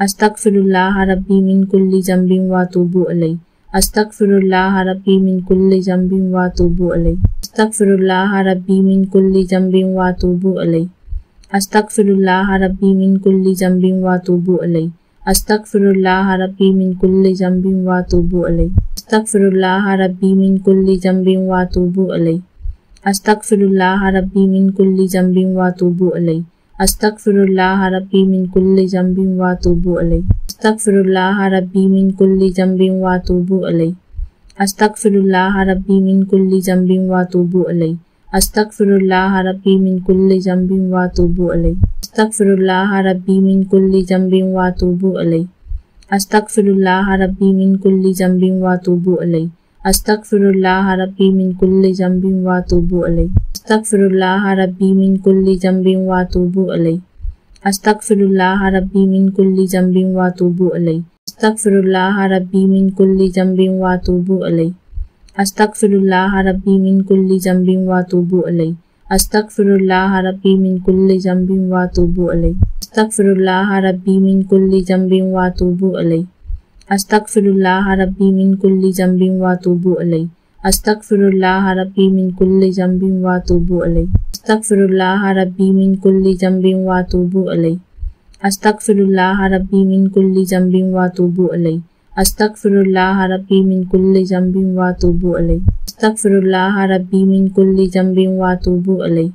Astaghfirullah Rabbi min kulli zambin wa atubu ilayh. Astaghfirullah Rabbi min kulli zambin wa atubu ilayh. Astaghfirullah Rabbi min kulli zambin wa atubu ilayh. Astaghfirullah Rabbi min kulli zambin wa atubu ilayh. Astaghfirullah Rabbi min kulli zambin wa atubu ilayh. Astaghfirullah Rabbi min kulli zambin wa atubu ilayh. Astaghfirullah Rabbi min kulli zambin wa atubu ilayh. Astaghfirullah Rabbi min kulli zambin wa atubu ilayh. Astaghfirullah Rabbi min kulli zambin wa atubu ilayh. Astaghfirullah Rabbi min kulli zambin wa atubu ilayh. Astaghfirullah Rabbi min kulli zambin wa atubu ilayh. Astaghfirullah Rabbi min kulli zambin wa atubu ilayh. Astaghfirullah Rabbi min kulli zambin wa atubu ilayh. Astaghfirullah Rabbi min kulli zambin wa atubu ilayh. Astaghfirullah Rabbi min kulli zambin wa atubu ilayh. Astaghfirullah Rabbi min kulli zambin wa atubu ilayh. Astaghfirullah Rabbi min kulli zambin wa atubu alayh. Astaghfirullah Rabbi min kulli zambin wa atubu alayh. Astaghfirullah Rabbi min kulli zambin wa atubu alayh. Astaghfirullah Rabbi min kulli zambin wa atubu alayh. Astaghfirullah Rabbi min kulli zambin wa atubu alayh. Astaghfirullah Rabbi min kulli zambin wa atubu alayh. Astaghfirullah Rabbi min kulli zambin wa atubu alayh. Astaghfirullah Rabbi min kulli zambin wa atubu alayh. Astaghfirullah Rabbi min kulli zambin wa atubu alayh.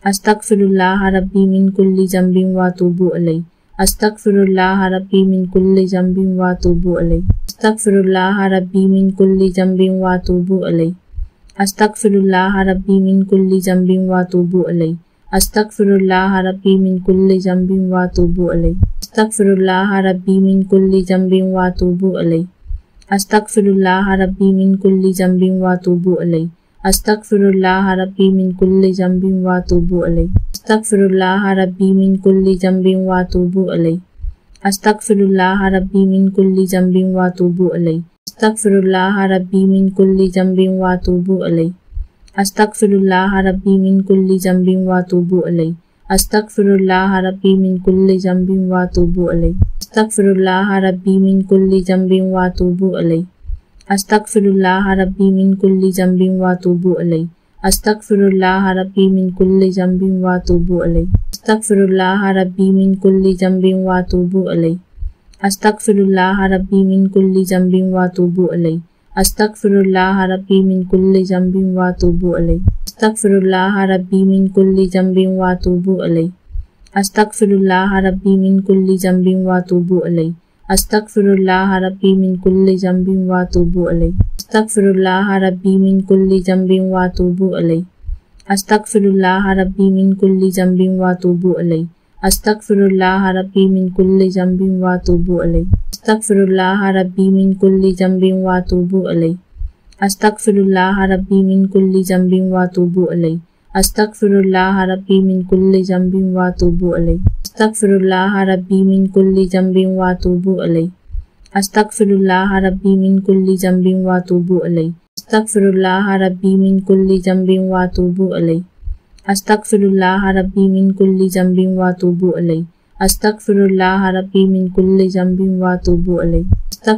Astaghfirullah Rabbi min kulli zambin wa atubu alayh. Astaghfirullah Rabbi min kulli zambin wa atubu alayh. Astaghfirullah Rabbi min kulli zambin wa atubu alayh. Astaghfirullah Rabbi min kulli zambin wa atubu alayh. Astaghfirullah Rabbi min kulli zambin wa atubu alayh. Astaghfirullah Rabbi min kulli zambin wa atubu alayh. Astaghfirullah Rabbi min kulli zambin wa atubu alayh. Astaghfirullah Rabbi min kulli zambin wa atubu alayh. Astaghfirullah Rabbi min kulli zambin wa atubu alayh. Astaghfirullah Rabbi min kulli zambin wa atubu alayh. Astaghfirullah Rabbi min kulli zambin wa atubu alayh. Astaghfirullah Rabbi min kulli zambin wa atubu alayh. Astaghfirullah Rabbi min kulli zambin wa atubu alayh. Astaghfirullah Rabbi min kulli zambin wa atubu alayh. Astaghfirullah Rabbi min kulli zambin wa atubu alayh. Astaghfirullah Rabbi min kulli zambin wa atubu alayh. Astaghfirullah Rabbi min kulli zambin wa atubu alayh. Astaghfirullah Rabbi min kulli zambin wa atubu alayh. Astaghfirullah Rabbi min kulli zambin wa atubu alayh. Astaghfirullah Rabbi min kulli zambin wa atubu alayh. Astaghfirullah Rabbi min kulli zambin wa atubu alayh. Astaghfirullah Rabbi min kulli zambin wa atubu alayh. Astaghfirullah Rabbi min kulli zambin wa atubu alayh. Astaghfirullah Rabbi min kulli zambin wa atubu alayh. Astaghfirullah Rabbi min kulli zambin wa atubu alayh. Astaghfirullah Rabbi min kulli zambin wa atubu alayh. Astaghfirullah Rabbi min kulli zambin wa atubu alayh. Astaghfirullah Rabbi min kulli zambin wa atubu alayh. Astaghfirullah Rabbi min kulli zambin wa atubu alayh. Astaghfirullah Rabbi min kulli zambin wa atubu alayh. Astaghfirullah Rabbi min kulli zambin wa atubu alayh. Astaghfirullah Rabbi min kulli zambin wa atubu alayh. Astaghfirullah Rabbi min kulli zambin wa atubu alayh. Astaghfirullah Rabbi min kulli zambin wa atubu alayh. Astaghfirullah Rabbi min kulli zambin wa atubu alayh. Astaghfirullah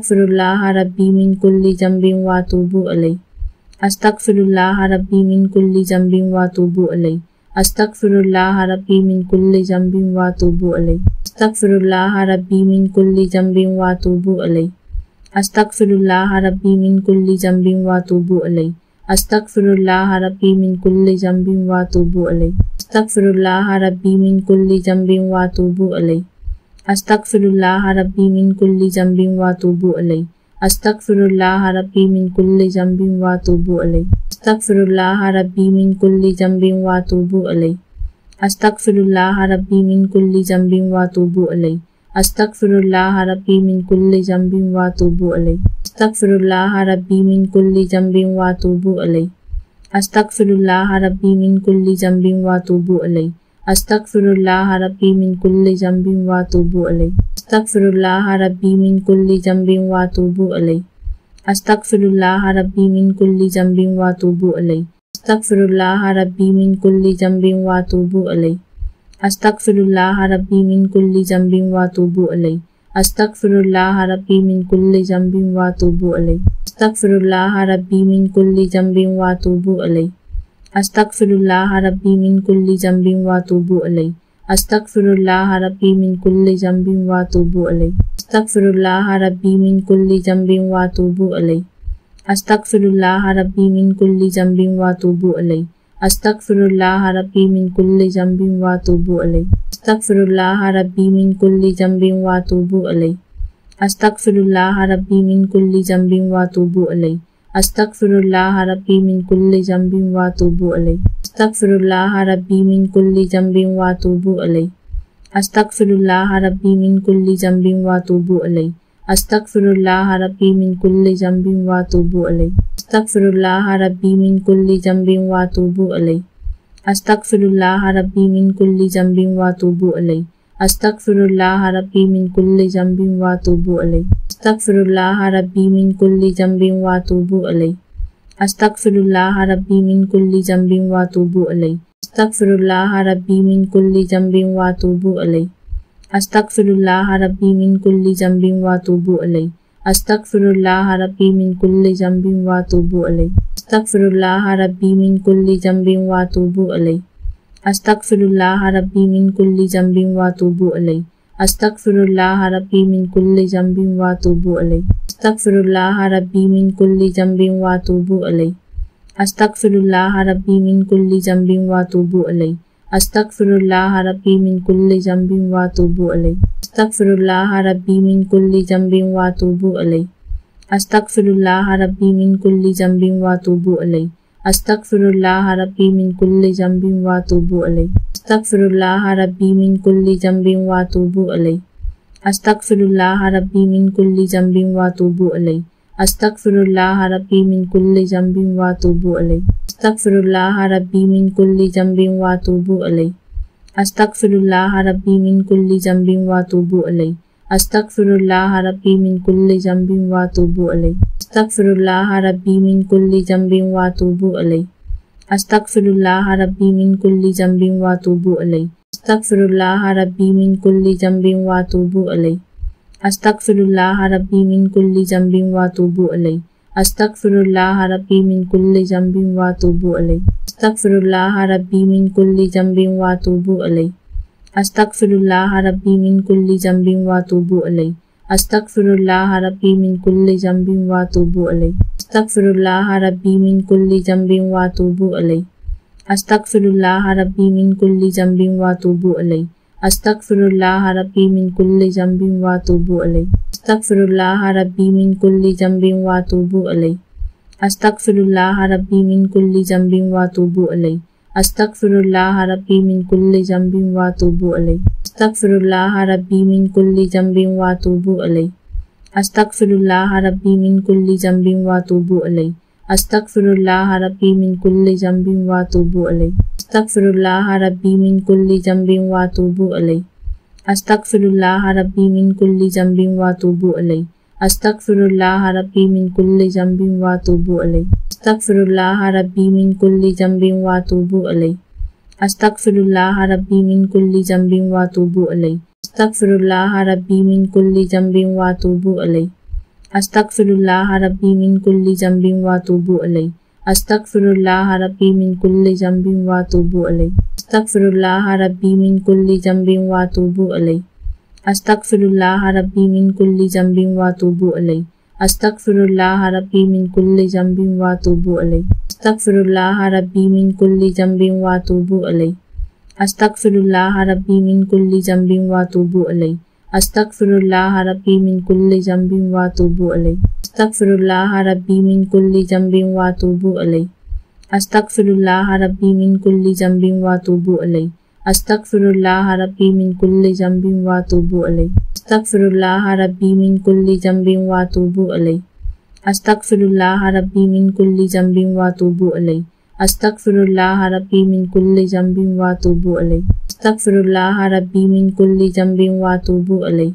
Rabbi min kulli zambin wa atubu alayh. Astaghfirullah Rabbi min kulli zambin wa atubu alayh. Astaghfirullah Rabbi min kulli zambin wa atubu alayh. Astaghfirullah Rabbi min kulli zambin wa atubu alayh. Astaghfirullah Rabbi min kulli zambin wa atubu alayh. Astaghfirullah Rabbi min kulli zambin wa atubu alayh. Astaghfirullah Rabbi min kulli zambin wa atubu alayh. Astaghfirullah Rabbi min kulli zambin wa atubu alayh. Astaghfirullah Rabbi min kulli zambin wa atubu alayh. Astaghfirullah Rabbi min kulli zambin wa atubu alayh. Astaghfirullah Rabbi min kulli zambin wa atubu alayh. Astaghfirullah Rabbi min kulli zambin wa atubu alayh. Astaghfirullah Rabbi min kulli zambin wa atubu alayh. Astaghfirullah Rabbi min kulli zambin wa atubu alayh. Astaghfirullah Rabbi min kulli zambin wa atubu alayh. Astaghfirullah Rabbi min kulli zambin wa atubu alayh. Astaghfirullah Rabbi min kulli zambin wa atubu alayh. Astaghfirullah Rabbi min kulli zambin wa atubu alayh. Astaghfirullah Rabbi min kulli zambin wa atubu alayh. Astaghfirullah Rabbi min kulli zambin wa atubu alayh. Astaghfirullah Rabbi min kulli zambin wa atubu alayh. Astaghfirullah Rabbi min kulli zambin wa atubu alayh. Astaghfirullah Rabbi min kulli zambin wa atubu alayh. Astaghfirullah Rabbi min kulli zambin wa atubu alayh. Astaghfirullah Rabbi min kulli zambin wa atubu alayh. Astaghfirullah Rabbi min kulli zambin wa atubu alayh. Astaghfirullah Rabbi min kulli zambin wa atubu alayh. Astaghfirullah Rabbi min kulli zambin wa atubu alayh. Astaghfirullah Rabbi min kulli zambin wa atubu alayh. Astaghfirullah Rabbi min kulli zambin wa atubu alayh. Astaghfirullah Rabbi min kulli zambin wa atubu alayh. Astaghfirullah Rabbi min kulli zambin wa atubu alayh. Astaghfirullah Rabbi min kulli zambin wa atubu alayh. Astaghfirullah Rabbi min kulli zambin wa atubu alayh. Astaghfirullah Rabbi min kulli zambin wa atubu ilayh. Astaghfirullah Rabbi min kulli zambin wa atubu ilayh. Astaghfirullah Rabbi min kulli zambin wa atubu ilayh. Astaghfirullah Rabbi min kulli zambin wa atubu ilayh. Astaghfirullah Rabbi min kulli zambin wa atubu ilayh. Astaghfirullah Rabbi min kulli zambin wa atubu ilayh. Astaghfirullah Rabbi min kulli zambin wa atubu ilayh. Astaghfirullah Rabbi min kulli zambin wa atubu ilayh. Astaghfirullah Rabbi min kulli zambin wa atubu ilayh. Astaghfirullah Rabbi min kulli zambin wa atubu ilayh. Astaghfirullah Rabbi min kulli zambin wa atubu ilayh. Astaghfirullah Rabbi min kulli zambin wa atubu ilayh. Astaghfirullah Rabbi min kulli zambin wa atubu ilayh. Astaghfirullah Rabbi min kulli zambin wa atubu ilayh. Astaghfirullah Rabbi min kulli zambin wa atubu ilayh. Astaghfirullah Rabbi min kulli zambin wa atubu ilayh. Astaghfirullah Rabbi min kulli zambin wa atubu ilayh. Astaghfirullah Rabbi min kulli zambin wa atubu ilayh. Astaghfirullah Rabbi min kulli zambin wa atubu ilayh. Astaghfirullah Rabbi min kulli zambin wa atubu ilayh. Astaghfirullah Rabbi min kulli zambin wa atubu ilayh. Astaghfirullah Rabbi min kulli zambin wa atubu ilayh. Astaghfirullah Rabbi min kulli zambin wa atubu ilayh. Astaghfirullah Rabbi min kulli zambin wa atubu ilayh. Astaghfirullah Rabbi min kulli zambin wa atubu ilayh. Astaghfirullah Rabbi min kulli zambin wa atubu ilayh. Astaghfirullah Rabbi min kulli zambin wa atubu ilayh. Astaghfirullah Rabbi min kulli zambin wa atubu ilayh. Astaghfirullah Rabbi min kulli zambin wa atubu ilayh. Astaghfirullah Rabbi min kulli zambin wa atubu ilayh. Astaghfirullah Rabbi min kulli zambin wa atubu ilayh. Astaghfirullah Rabbi min kulli zambin wa atubu ilayh. Astaghfirullah Rabbi min kulli zambin wa atubu ilayh. Astaghfirullah Rabbi min kulli zambin wa atubu ilayh. Astaghfirullah Rabbi min kulli zambin wa atubu ilayh. Astaghfirullah Rabbi min kulli zambin wa atubu ilayh. Astaghfirullah Rabbi min kulli zambin wa atubu ilayh. Astaghfirullah Rabbi min kulli zambin wa atubu ilayh. Astaghfirullah Rabbi min kulli zambin wa atubu ilayh. Astaghfirullah Rabbi min kulli zambin wa atubu ilayh. Astaghfirullah Rabbi min kulli zambin wa atubu ilayh. Astaghfirullah Rabbi min kulli zambin wa atubu ilayh. Astaghfirullah Rabbi min kulli zambin wa atubu ilayh. Astaghfirullah Rabbi min kulli zambin wa atubu ilayh. Astaghfirullah Rabbi min kulli zambin wa atubu ilayh. Astaghfirullah Rabbi min kulli zambin wa atubu ilayh. Astaghfirullah Rabbi min kulli zambin wa atubu ilayh. Astaghfirullah Rabbi min kulli zambin wa atubu ilayh. Astaghfirullah Rabbi min kulli zambin wa atubu ilayh. Astaghfirullah Rabbi min kulli zambin wa atubu ilayh. Astaghfirullah Rabbi min kulli zambin wa atubu ilayh. Astaghfirullah Rabbi min kulli zambin wa atubu ilayh. Astaghfirullah Rabbi min kulli zambin wa atubu ilayh. Astaghfirullah Rabbi min kulli zambin wa atubu ilayh. Astaghfirullah Rabbi min kulli zambin wa atubu ilayh. Astaghfirullah Rabbi min kulli zambin wa atubu ilayh. Astaghfirullah Rabbi min kulli zambin wa atubu ilayh. Astaghfirullah Rabbi min kulli zambin wa atubu ilayh.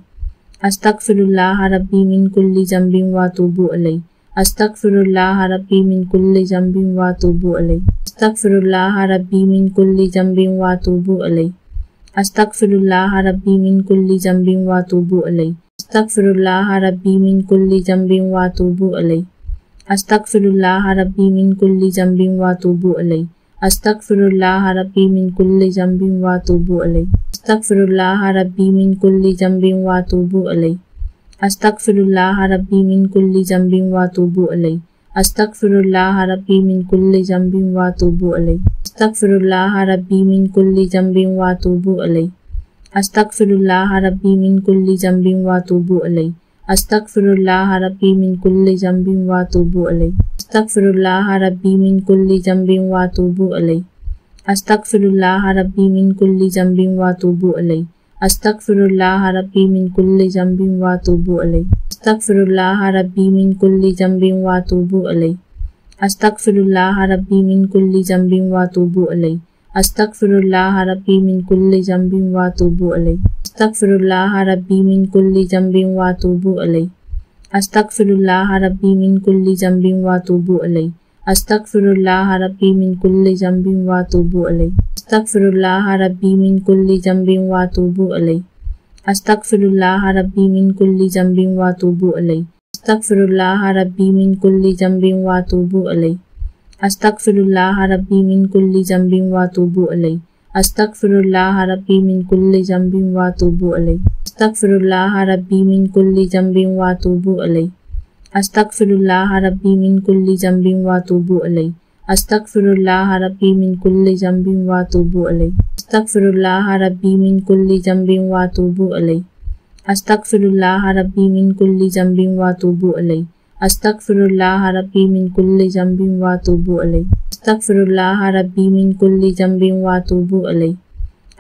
Astaghfirullah Rabbi min kulli zambin wa atubu ilayh. Astaghfirullah Rabbi min kulli zambin wa atubu ilayh. Astaghfirullah Rabbi min kulli zambin wa atubu ilayh. Astaghfirullah Rabbi min kulli zambin wa atubu ilayh. Astaghfirullah Rabbi min kulli zambin wa atubu ilayh. Astaghfirullah Rabbi min kulli zambin wa atubu ilayh. Astaghfirullah Rabbi min kulli zambin wa atubu ilayh. Astaghfirullah Rabbi min kulli zambin wa atubu ilayh. Astaghfirullah Rabbi min kulli zambin wa atubu ilayh. Astaghfirullah Rabbi min kulli zambin wa atubu ilayh. Astaghfirullah Rabbi min kulli zambin wa atubu ilayh. Astaghfirullah Rabbi min kulli zambin wa atubu ilayh. Astaghfirullah Rabbi min kulli zambin wa atubu ilayh. Astaghfirullah Rabbi min kulli zambin wa atubu ilayh. Astaghfirullah Rabbi min kulli zambin wa atubu ilayh. Astaghfirullah Rabbi min kulli zambin wa atubu ilayh. Astaghfirullah Rabbi min kulli zambin wa atubu ilayh. Astaghfirullah Rabbi min kulli zambin wa atubu ilayh. Astaghfirullah Rabbi min kulli zambin wa atubu ilayh. Astaghfirullah Rabbi min kulli zambin wa atubu ilayh. Astaghfirullah Rabbi min kulli zambin wa atubu alayh. Astaghfirullah Rabbi min kulli zambin wa atubu alayh. Astaghfirullah Rabbi min kulli zambin wa atubu alayh. Astaghfirullah Rabbi min kulli zambin wa atubu alayh. Astaghfirullah Rabbi min kulli zambin wa atubu alayh. Astaghfirullah Rabbi min kulli zambin wa atubu alayh. Astaghfirullah Rabbi min kulli zambin wa atubu alayh. Astaghfirullah Rabbi min kulli zambin wa atubu alayh. Astaghfirullah Rabbi min kulli zambin wa atubu alayh. Astaghfirullah Rabbi min kulli zambin wa atubu alayh. Astaghfirullah Rabbi min kulli zambin wa atubu alayh. Astaghfirullah Rabbi min kulli zambin wa atubu alayh. Astaghfirullah Rabbi min kulli zambin wa atubu alayh.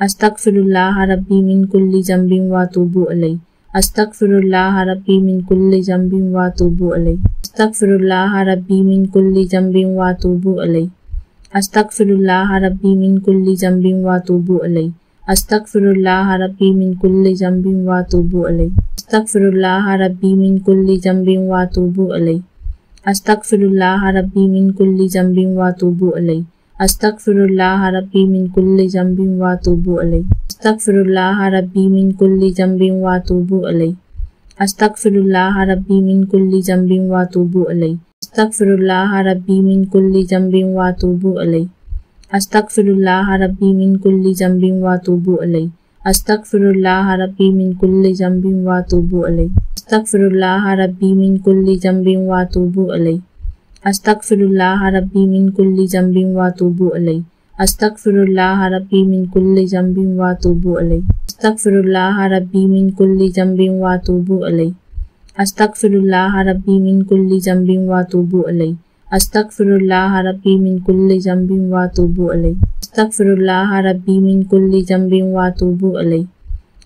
Astaghfirullah Rabbi min kulli zambin wa atubu alayh. Astaghfirullah Rabbi min kulli zambin wa atubu alayh. Astaghfirullah Rabbi min kulli zambin wa atubu alayh. Astaghfirullah Rabbi min kulli zambin wa atubu alayh. Astaghfirullah Rabbi min kulli zambin wa atubu alayh. Astaghfirullah Rabbi min kulli zambin wa atubu alayh. Astaghfirullah Rabbi min kulli zambin wa atubu alayh. Astaghfirullah Rabbi min kulli zambin wa atubu alayh. Astaghfirullah Rabbi min kulli zambin wa atubu alayh. Astaghfirullah Rabbi min kulli zambin wa atubu alayh. Astaghfirullah Rabbi min kulli zambin wa atubu alayh. Astaghfirullah Rabbi min kulli zambin wa atubu alayh. Astaghfirullah Rabbi min kulli zambin wa atubu alayh. Astaghfirullah Rabbi min kulli zambin wa atubu alayh. Astaghfirullah Rabbi min kulli zambin wa atubu alayh. Astaghfirullah Rabbi min kulli zambin wa atubu alayh. Astaghfirullah Rabbi min kulli zambin wa atubu alayh. Astaghfirullah Rabbi min kulli zambin wa atubu alayh. Astaghfirullah Rabbi min kulli zambin wa atubu alayh. Astaghfirullah Rabbi min kulli zambin wa atubu alayh. Astaghfirullah Rabbi min kulli zambin wa atubu alayh.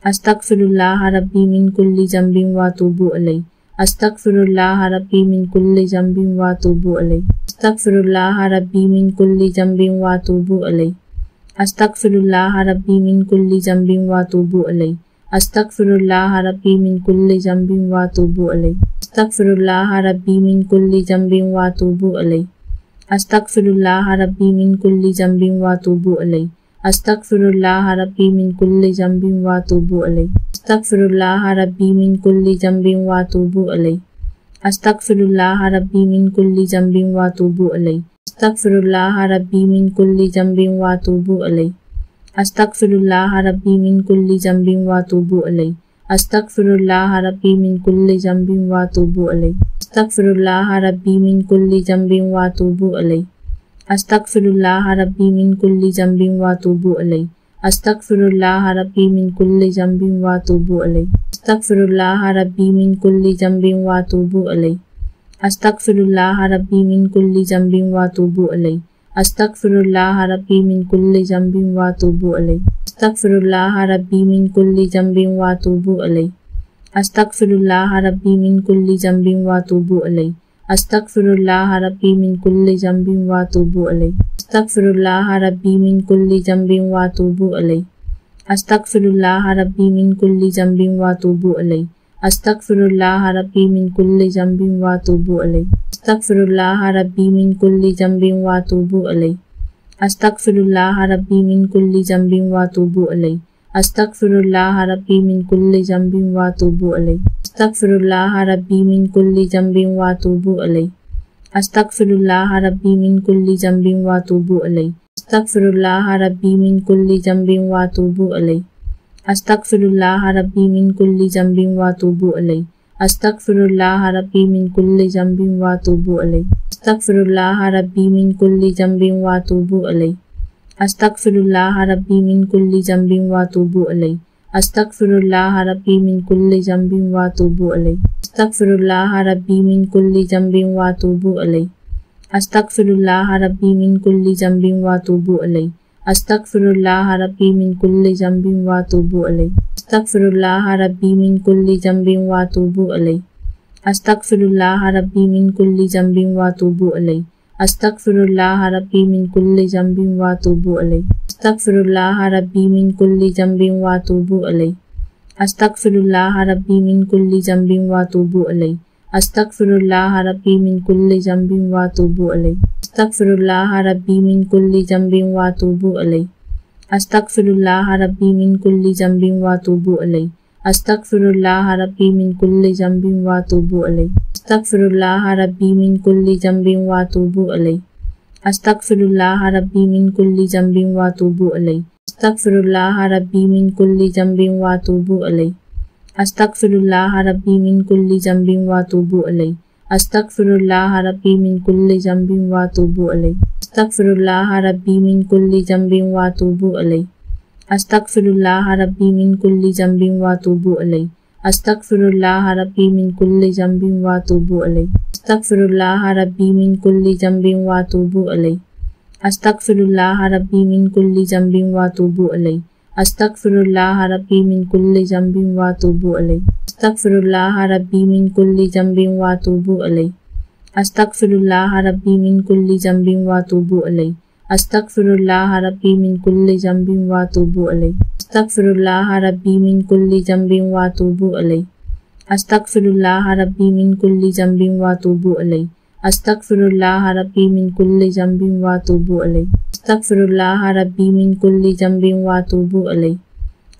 Astaghfirullah Rabbi min kulli zambin wa atubu alayh. Astaghfirullah Rabbi min kulli zambin wa atubu alayh. Astaghfirullah Rabbi min kulli zambin wa atubu alayh. Astaghfirullah Rabbi min kulli zambin wa atubu alayh. Astaghfirullah Rabbi min kulli zambin wa atubu alayh. Astaghfirullah Rabbi min kulli zambin wa atubu alayh. Astaghfirullah Rabbi min kulli zambin wa atubu alayh. Astaghfirullah Rabbi min kulli zambin wa atubu alayh. Astaghfirullah Rabbi min kulli zambin wa atubu alayh. Astaghfirullah Rabbi min kulli zambin wa atubu alayh. Astaghfirullah Rabbi min kulli zambin wa atubu alayh. Astaghfirullah Rabbi min kulli zambin wa atubu alayh. Astaghfirullah Rabbi min kulli zambin wa atubu alayh. Astaghfirullah Rabbi min kulli zambin wa atubu alayh. Astaghfirullah Rabbi min kulli zambin wa atubu alayh. Astaghfirullah Rabbi min kulli zambin wa atubu alayh. Astaghfirullah Rabbi min kulli zambin wa atubu alayh. Astaghfirullah Rabbi min kulli zambin wa atubu alayh. Astaghfirullah Rabbi min kulli zambin wa atubu alayh. Astaghfirullah Rabbi min kulli zambin wa atubu alayh. Astaghfirullah Rabbi min kulli zambin wa atubu alayh. Astaghfirullah Rabbi min kulli zambin wa atubu alayh. Astaghfirullah Rabbi min kulli zambin wa atubu alayh. Astaghfirullah Rabbi min kulli zambin wa atubu alayh. Astaghfirullah Rabbi min kulli zambin wa atubu alayh. Astaghfirullah Rabbi min kulli zambin wa atubu alayh. Astaghfirullah Rabbi min kulli zambin wa atubu alayh. Astaghfirullah Rabbi min kulli zambin wa atubu alayh. Astaghfirullah Rabbi min kulli zambin wa atubu alayh. Astaghfirullah Rabbi min kulli zambin wa atubu alayh. Astaghfirullah Rabbi min kulli zambin wa atubu alayh. Astaghfirullah Rabbi min kulli zambin wa atubu alayh. Astaghfirullah Rabbi min kulli zambin wa atubu alayh. Astaghfirullah Rabbi min kulli zambin wa atubu alayh. Astaghfirullah Rabbi min kulli zambin wa atubu alayh. Astaghfirullah Rabbi min kulli zambin wa atubu alayh. Astaghfirullah Rabbi min kulli zambin wa atubu alayh. Astaghfirullah Rabbi min kulli zambin wa atubu alayh. Astaghfirullah Rabbi min kulli zambin wa atubu alayh. Astaghfirullah Rabbi min kulli zambin wa atubu alayh. Astaghfirullah Rabbi min kulli zambin wa atubu alayh. Astaghfirullah Rabbi min kulli zambin wa atubu alayh. Astaghfirullah Rabbi min kulli zambin wa atubu alayh. Astaghfirullah Rabbi min kulli zambin wa atubu alayh. Astaghfirullah Rabbi min kulli zambin wa atubu ilayh. Astaghfirullah Rabbi min kulli zambin wa atubu ilayh. Astaghfirullah Rabbi min kulli zambin wa atubu ilayh. Astaghfirullah Rabbi min kulli zambin wa atubu ilayh. Astaghfirullah Rabbi min kulli zambin wa atubu ilayh. Astaghfirullah Rabbi min kulli zambin wa atubu ilayh. Astaghfirullah Rabbi min kulli zambin wa atubu ilayh. Astaghfirullah Rabbi min kulli zambin wa atubu ilayh. Astaghfirullah Rabbi min kulli zambin wa atubu ilayh. Astaghfirullah Rabbi min kulli zambin wa atubu ilayh. Astaghfirullah Rabbi min kulli zambin wa atubu ilayh. Astaghfirullah Rabbi min kulli zambin wa atubu ilayh. Astaghfirullah Rabbi min kulli zambin wa atubu ilayh. Astaghfirullah Rabbi min kulli zambin wa atubu ilayh. Astaghfirullah Rabbi min kulli zambin wa atubu ilayh. Astaghfirullah Rabbi min kulli zambin wa atubu ilayh. Astaghfirullah Rabbi min kulli zambin wa atubu ilayh. Astaghfirullah Rabbi min kulli zambin wa atubu ilayh. Astaghfirullah Rabbi min kulli zambin wa atubu ilayh. Astaghfirullah Rabbi min kulli zambin wa atubu ilayh. Astaghfirullah Rabbi min kulli zambin wa atubu ilayh.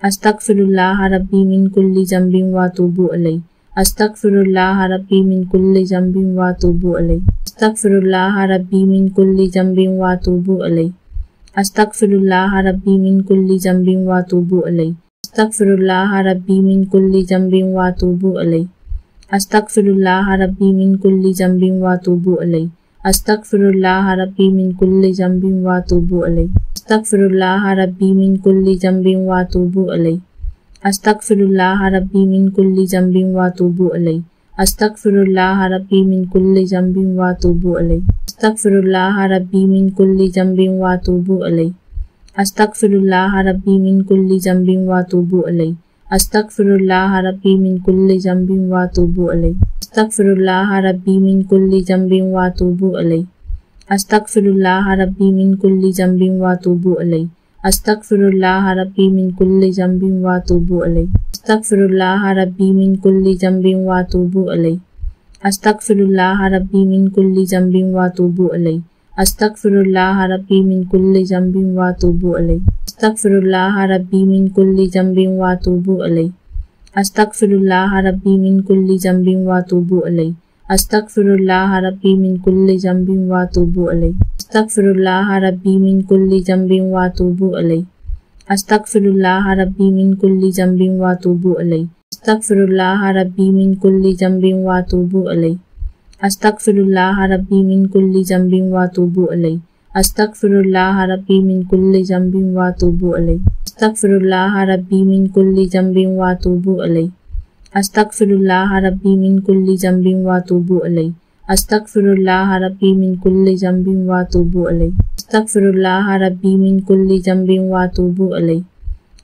Astaghfirullah Rabbi min kulli zambin wa atubu ilayh. Astaghfirullah Rabbi min kulli zambin wa atubu ilayh. Astaghfirullah Rabbi min kulli zambin wa atubu ilayh. Astaghfirullah Rabbi min kulli zambin wa atubu ilayh. Astaghfirullah Rabbi min kulli zambin wa atubu ilayh. Astaghfirullah Rabbi min kulli zambin wa atubu ilayh. Astaghfirullah Rabbi min kulli zambin wa atubu ilayh. Astaghfirullah Rabbi min kulli zambin wa atubu ilayh. Astaghfirullah Rabbi min kulli zambin wa atubu ilayh. Astaghfirullah Rabbi min kulli zambin wa atubu ilayh. Astaghfirullah Rabbi min kulli zambin wa atubu ilayh. Astaghfirullah Rabbi min kulli zambin wa atubu ilayh. Astaghfirullah Rabbi min kulli zambin wa atubu ilayh. Astaghfirullah Rabbi min kulli zambin wa atubu ilayh. Astaghfirullah Rabbi min kulli zambin wa atubu ilayh. Astaghfirullah Rabbi min kulli zambin wa atubu ilayh. Astaghfirullah Rabbi min kulli zambin wa atubu ilayh. Astaghfirullah Rabbi min kulli zambin wa atubu ilayh. Astaghfirullah Rabbi min kulli zambin wa atubu ilayh. Astaghfirullah Rabbi min kulli zambin wa atubu ilayh. Astaghfirullah Rabbi min kulli zambin wa atubu ilayh. Astaghfirullah Rabbi min kulli zambin wa atubu ilayh. Astaghfirullah Rabbi min kulli zambin wa atubu ilayh. Astaghfirullah Rabbi min kulli zambin wa atubu ilayh. Astaghfirullah Rabbi min kulli zambin wa atubu ilayh. Astaghfirullah Rabbi min kulli zambin wa atubu ilayh. Astaghfirullah Rabbi min kulli zambin wa atubu ilayh. Astaghfirullah Rabbi min kulli zambin wa atubu ilayh. Astaghfirullah Rabbi min kulli zambin wa atubu ilayh. Astaghfirullah Rabbi min kulli zambin wa atubu ilayh. Astaghfirullah Rabbi min kulli zambin wa atubu ilayh. Astaghfirullah Rabbi min kulli zambin wa atubu ilayh. Astaghfirullah Rabbi min kulli zambin wa atubu ilayh.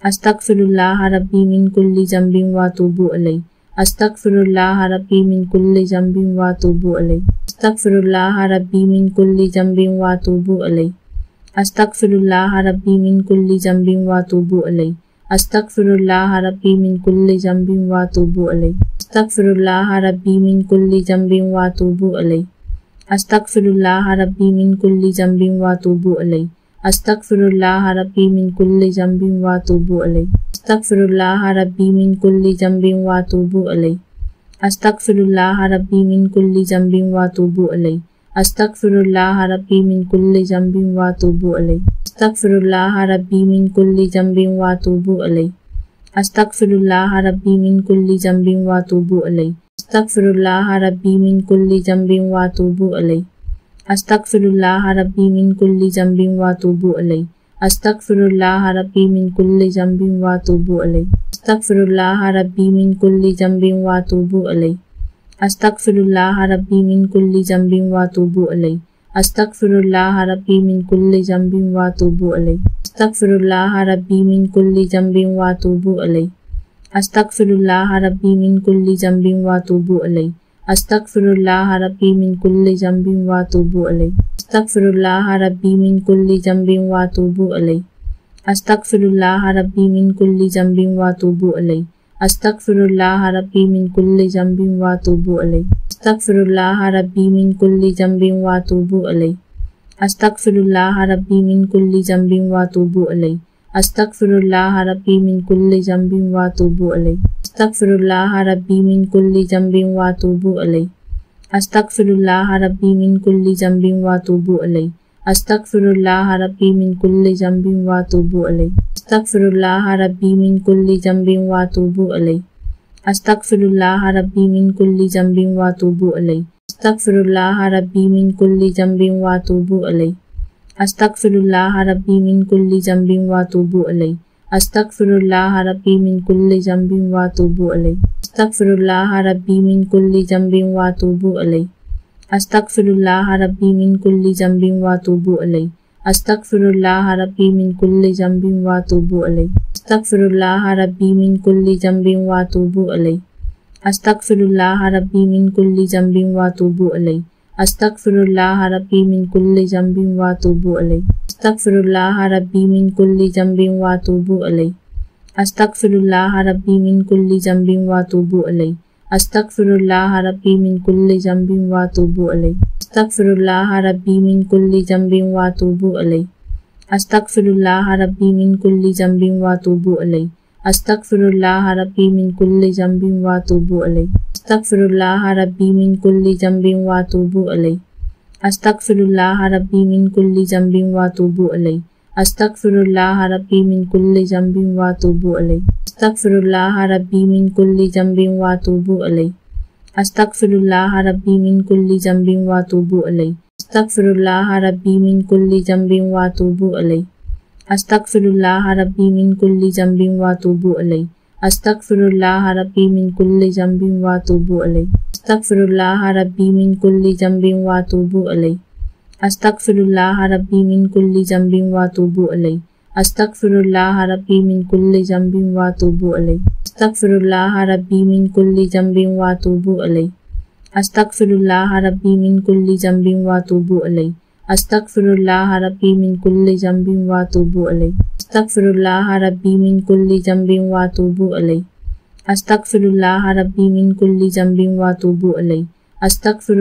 Astaghfirullah Rabbi min kulli zambin wa atubu ilayh. Astaghfirullah Rabbi min kulli zambin wa atubu ilayh. Astaghfirullah Rabbi min kulli zambin wa atubu ilayh. Astaghfirullah Rabbi min kulli zambin wa atubu ilayh. Astaghfirullah Rabbi min kulli zambin wa atubu ilayh. Astaghfirullah Rabbi min kulli zambin wa atubu ilayh. Astaghfirullah Rabbi min kulli zambin wa atubu ilayh. Astaghfirullah Rabbi min kulli zambin wa atubu ilayh. Astaghfirullah Rabbi min kulli zambin wa atubu ilayh. Astaghfirullah Rabbi min kulli zambin wa atubu ilayh. Astaghfirullah Rabbi min kulli zambin wa atubu ilayh. Astaghfirullah Rabbi min kulli zambin wa atubu ilayh. Astaghfirullah Rabbi min kulli zambin wa atubu ilayh. Astaghfirullah Rabbi min kulli zambin wa atubu ilayh. Astaghfirullah Rabbi min kulli zambin wa atubu ilayh. Astaghfirullah Rabbi min kulli zambin wa atubu ilayh. Astaghfirullah Rabbi min kulli zambin wa atubu ilayh. Astaghfirullah Rabbi min kulli zambin wa atubu ilayh. Astaghfirullah Rabbi min kulli zambin wa atubu ilayh. Astaghfirullah Rabbi min kulli zambin wa atubu ilayh. Astaghfirullah Rabbi min kulli zambin wa atubu ilayh. Astaghfirullah Rabbi min kulli zambin wa atubu ilayh. Astaghfirullah Rabbi min kulli zambin wa atubu ilayh. Astaghfirullah Rabbi min kulli zambin wa atubu ilayh. Astaghfirullah Rabbi min kulli zambin wa atubu ilayh. Astaghfirullah Rabbi min kulli zambin wa atubu ilayh. Astaghfirullah Rabbi min kulli zambin wa atubu ilayh. Astaghfirullah Rabbi min kulli zambin wa atubu ilayh. Astaghfirullah Rabbi min kulli zambin wa atubu ilayh. Astaghfirullah Rabbi min kulli zambin wa atubu ilayh. Astaghfirullah Rabbi min kulli zambin wa atubu ilayh. Astaghfirullah Rabbi min kulli zambin wa atubu ilayh. Astaghfirullah Rabbi min kulli zambin wa atubu ilayh. Astaghfirullah Rabbi min kulli zambin wa atubu ilayh. Astaghfirullah Rabbi min kulli zambin wa atubu ilayh. Astaghfirullah Rabbi min kulli zambin wa atubu ilayh. Astaghfirullah Rabbi min kulli zambin wa atubu ilayh. Astaghfirullah Rabbi min kulli zambin wa atubu ilayh. Astaghfirullah Rabbi min kulli zambin wa atubu ilayh. Astaghfirullah Rabbi min kulli zambin wa atubu ilayh. Astaghfirullah Rabbi min kulli zambin wa atubu ilayh. Astaghfirullah Rabbi min kulli zambin wa atubu ilayh. Astaghfirullah Rabbi min kulli zambin wa atubu ilayh. Astaghfirullah Rabbi min kulli zambin wa atubu ilayh. Astaghfirullah Rabbi min kulli zambin wa atubu ilayh. Astaghfirullah Rabbi min kulli zambin wa atubu ilayh. Astaghfirullah Rabbi min kulli zambin wa atubu ilayh. Astaghfirullah Rabbi min kulli zambin wa atubu ilayh. Astaghfirullah Rabbi min kulli zambin wa atubu ilayh. Astaghfirullah Rabbi min kulli zambin wa atubu ilayh. Astaghfirullah Rabbi min kulli zambin wa atubu ilayh. Astaghfirullah Rabbi min kulli zambin wa atubu ilayh. Astaghfirullah Rabbi min kulli zambin wa atubu ilayh. Astaghfirullah Rabbi min kulli zambin wa atubu ilayh. Astaghfirullah Rabbi min kulli zambin wa atubu ilayh. Astaghfirullah Rabbi min kulli zambin wa atubu ilayh. Astaghfirullah Rabbi min kulli zambin wa atubu ilayh. Astaghfirullah Rabbi min kulli zambin wa atubu ilayh. Astaghfirullah Rabbi min kulli zambin wa atubu ilayh. Astaghfirullah Rabbi min kulli zambin wa atubu ilayh. Astaghfirullah Rabbi min kulli zambin wa atubu ilayh. Astaghfirullah Rabbi min kulli zambin wa atubu ilayh. Astaghfirullah Rabbi min kulli zambin wa atubu ilayh. Astaghfirullah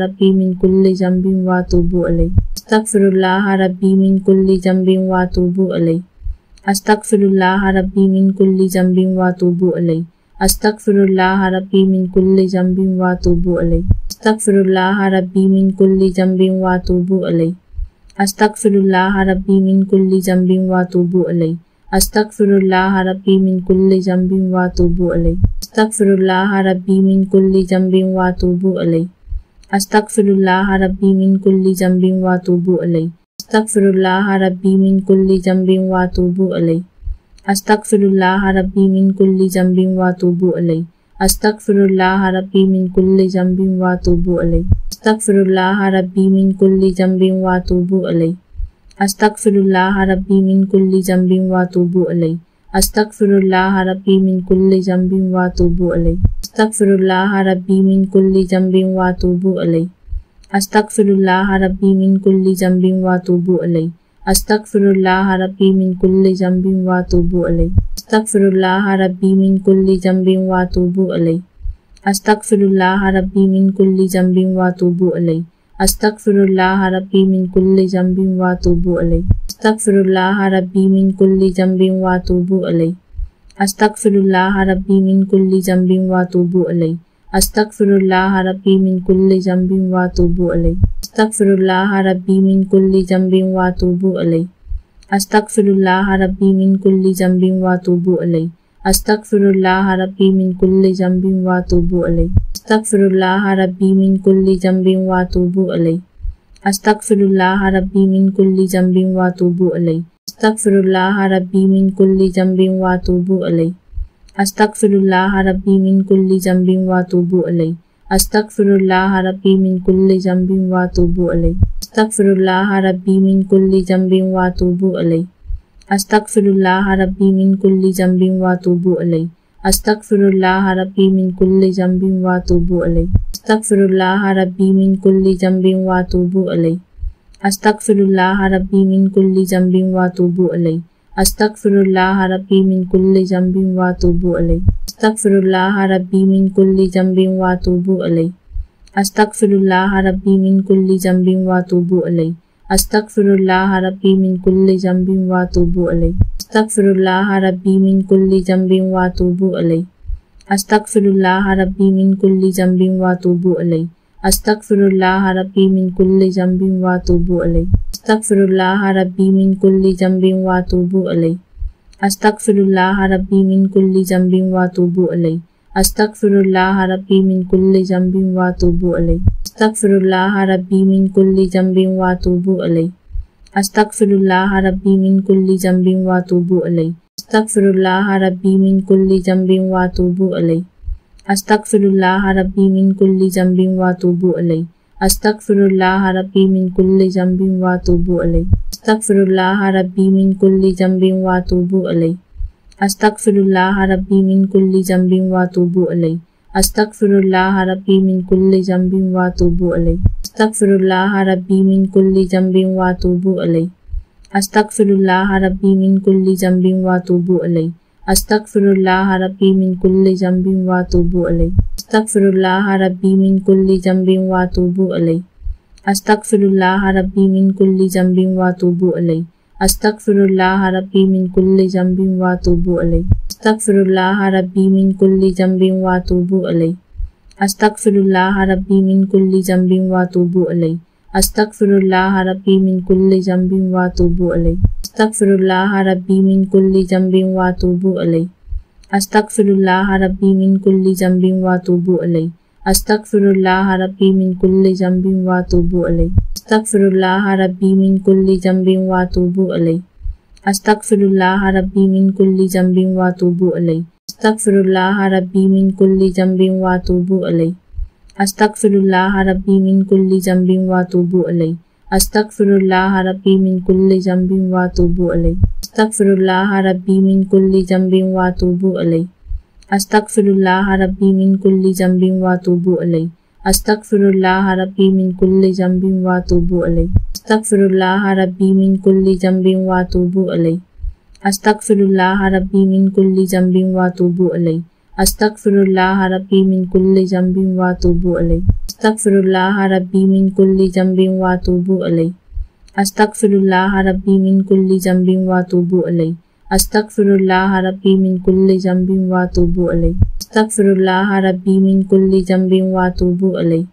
Rabbi min kulli zambin wa atubu ilayh. Astaghfirullah Rabbi min kulli zambin wa atubu ilayh. Astaghfirullah Rabbi min kulli zambin wa atubu ilayh. Astaghfirullah Rabbi min kulli zambin wa atubu ilayh. Astaghfirullah Rabbi min kulli zambin wa atubu ilayh. Astaghfirullah Rabbi min kulli zambin wa atubu ilayh. Astaghfirullah Rabbi min kulli zambin wa atubu ilayh. Astaghfirullah Rabbi min kulli zambin wa atubu ilayh. Astaghfirullah Rabbi min kulli zambin wa atubu ilayh. Astaghfirullah Rabbi min kulli zambin wa atubu ilayh. Astaghfirullah Rabbi min kulli zambin wa atubu ilayh. Astaghfirullah Rabbi min kulli zambin wa atubu ilayh. Astaghfirullah Rabbi min kulli zambin wa atubu ilayh. Astaghfirullah Rabbi min kulli zambin wa atubu ilayh. Astaghfirullah Rabbi min kulli zambin wa atubu ilayh. Astaghfirullah Rabbi min kulli zambin wa atubu ilayh. Astaghfirullah Rabbi min kulli zambin wa atubu ilayh. Astaghfirullah Rabbi min kulli zambin wa atubu ilayh. Astaghfirullah Rabbi min kulli zambin wa atubu ilayh. Astaghfirullah Rabbi min kulli zambin wa atubu ilayh. Astaghfirullah Rabbi min kulli zambin wa atubu ilayh. Astaghfirullah Rabbi min kulli zambin wa atubu ilayh. Astaghfirullah Rabbi min kulli zambin wa atubu ilayh. Astaghfirullah Rabbi min kulli zambin wa atubu ilayh. Astaghfirullah Rabbi min kulli zambin wa atubu ilayh. Astaghfirullah Rabbi min kulli zambin wa atubu ilayh. Astaghfirullah Rabbi min kulli zambin wa atubu ilayh. Astaghfirullah Rabbi min kulli zambin wa atubu ilayh. Astaghfirullah Rabbi min kulli zambin wa atubu ilayh. Astaghfirullah Rabbi min kulli zambin wa atubu ilayh. Astaghfirullah Rabbi min kulli zambin wa atubu ilayh. Astaghfirullah Rabbi min kulli zambin wa atubu ilayh. Astaghfirullah Rabbi min kulli zambin wa atubu ilayh. Astaghfirullah Rabbi min kulli zambin wa atubu ilayh. Astaghfirullah Rabbi min kulli zambin wa atubu ilayh. Astaghfirullah Rabbi min kulli zambin wa atubu ilayh. Astaghfirullah Rabbi min kulli zambin wa atubu ilayh. Astaghfirullah Rabbi min kulli zambin wa atubu ilayh. Astaghfirullah Rabbi min kulli zambin wa atubu ilayh. Astaghfirullah Rabbi min kulli zambin wa atubu ilayh. Astaghfirullah Rabbi min kulli zambin wa atubu ilayh. Astaghfirullah Rabbi min kulli zambin wa atubu ilayh. Astaghfirullah Rabbi min kulli zambin wa atubu ilayh. Astaghfirullah Rabbi min kulli zambin wa atubu ilayh. Astaghfirullah Rabbi min kulli zambin wa atubu ilayh. Astaghfirullah Rabbi min kulli zambin wa atubu ilayh. Astaghfirullah Rabbi min kulli zambin wa atubu ilayh. Astaghfirullah Rabbi min kulli zambin wa atubu ilayh. Astaghfirullah Rabbi min kulli zambin wa atubu ilayh. Astaghfirullah Rabbi min kulli zambin wa atubu ilayh. Astaghfirullah Rabbi min kulli zambin wa atubu ilayh. Astaghfirullah Rabbi min kulli zambin wa atubu ilayh. Astaghfirullah Rabbi min kulli zambin wa atubu ilayh. Astaghfirullah Rabbi min kulli zambin wa atubu ilayh. Astaghfirullah Rabbi min kulli zambin wa atubu ilayh. Astaghfirullah Rabbi min kulli zambin wa atubu ilayh. Astaghfirullah Rabbi min kulli zambin wa atubu ilayh. Astaghfirullah Rabbi min kulli zambin wa atubu ilayh. Astaghfirullah Rabbi min kulli zambin wa atubu ilayh. Astaghfirullah Rabbi min kulli zambin wa atubu ilayh. Astaghfirullah Rabbi min kulli zambin wa atubu ilayh. Astaghfirullah Rabbi min kulli zambin wa atubu ilayh. Astaghfirullah Rabbi min kulli zambin wa atubu ilayh. Astaghfirullah Rabbi min kulli zambin wa atubu ilayh. Astaghfirullah Rabbi min kulli zambin wa atubu ilayh. Astaghfirullah Rabbi min kulli zambin wa atubu ilayh. Astaghfirullah Rabbi min kulli zambin wa atubu ilayh. Astaghfirullah Rabbi min kulli zambin wa atubu ilayh. Astaghfirullah Rabbi min kulli zambin wa atubu ilayh. Astaghfirullah Rabbi min kulli zambin wa atubu ilayh. Astaghfirullah Rabbi min kulli zambin wa atubu ilayh. Astaghfirullah Rabbi min kulli zambin wa atubu ilayh. Astaghfirullah Rabbi min kulli zambin wa atubu ilayh. Astaghfirullah Rabbi min kulli zambin wa atubu ilayh. Astaghfirullah Rabbi min kulli zambin wa atubu ilayh. Astaghfirullah Rabbi min kulli zambin wa atubu ilayh. Astaghfirullah Rabbi min kulli zambin wa atubu ilayh. Astaghfirullah Rabbi min kulli zambin wa atubu ilayh. Astaghfirullah Rabbi min kulli zambin wa atubu ilayh. Astaghfirullah Rabbi min kulli zambin wa atubu ilayh. Astaghfirullah Rabbi min kulli zambin wa atubu ilayh. Astaghfirullah Rabbi min kulli zambin wa atubu ilayh.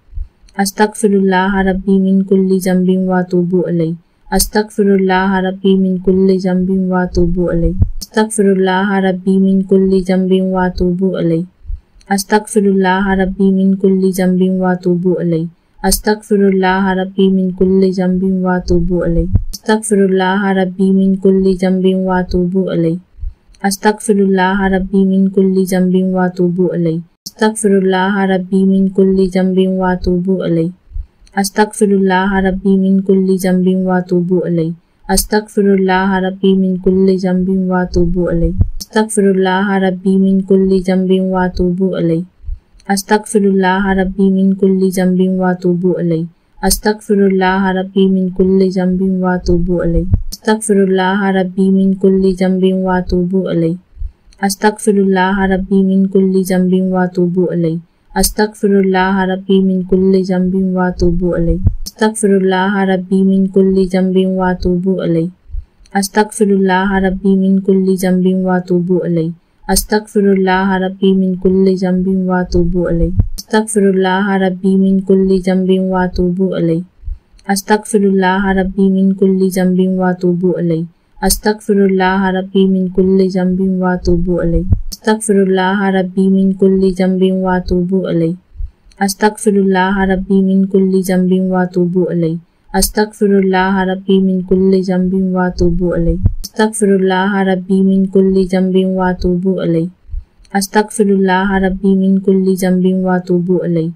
Astaghfirullah Rabbi min kulli zambin wa atubu ilayh. Astaghfirullah Rabbi min kulli zambin wa atubu ilayh. Astaghfirullah Rabbi min kulli zambin wa atubu ilayh. Astaghfirullah Rabbi min kulli zambin wa atubu ilayh. Astaghfirullah Rabbi min kulli zambin wa atubu ilayh. Astaghfirullah Rabbi min kulli zambin wa atubu ilayh. Astaghfirullah Rabbi min kulli zambin wa atubu ilayh. Astaghfirullah Rabbi min kulli zambin wa atubu ilayh. Astaghfirullah Rabbi min kulli zambin wa atubu ilayh. Astaghfirullah Rabbi min kulli zambin wa atubu ilayh. Astaghfirullah Rabbi min kulli zambin wa atubu ilayh. Astaghfirullah Rabbi min kulli zambin wa atubu ilayh. Astaghfirullah Rabbi min kulli zambin wa atubu ilayh. Astaghfirullah Rabbi min kulli zambin wa atubu ilayh. Astaghfirullah Rabbi min kulli zambin wa atubu ilayh. Astaghfirullah Rabbi min kulli zambin wa atubu ilayh. Astaghfirullah Rabbi min kulli zambin wa atubu ilayh. Astaghfirullah Rabbi min kulli zambin wa atubu ilayh. Astaghfirullah Rabbi min kulli zambin wa atubu ilayh. Astaghfirullah Rabbi min kulli zambin wa atubu ilayh. Astaghfirullah Rabbi min kulli zambin wa atubu ilayh. Astaghfirullah Rabbi min kulli zambin wa atubu ilayh. Astaghfirullah Rabbi min kulli zambin wa atubu ilayh. Astaghfirullah Rabbi min kulli zambin wa atubu ilayh. Astaghfirullah Rabbi min kulli zambin wa atubu ilayh. Astaghfirullah Rabbi min kulli zambin wa atubu ilayh.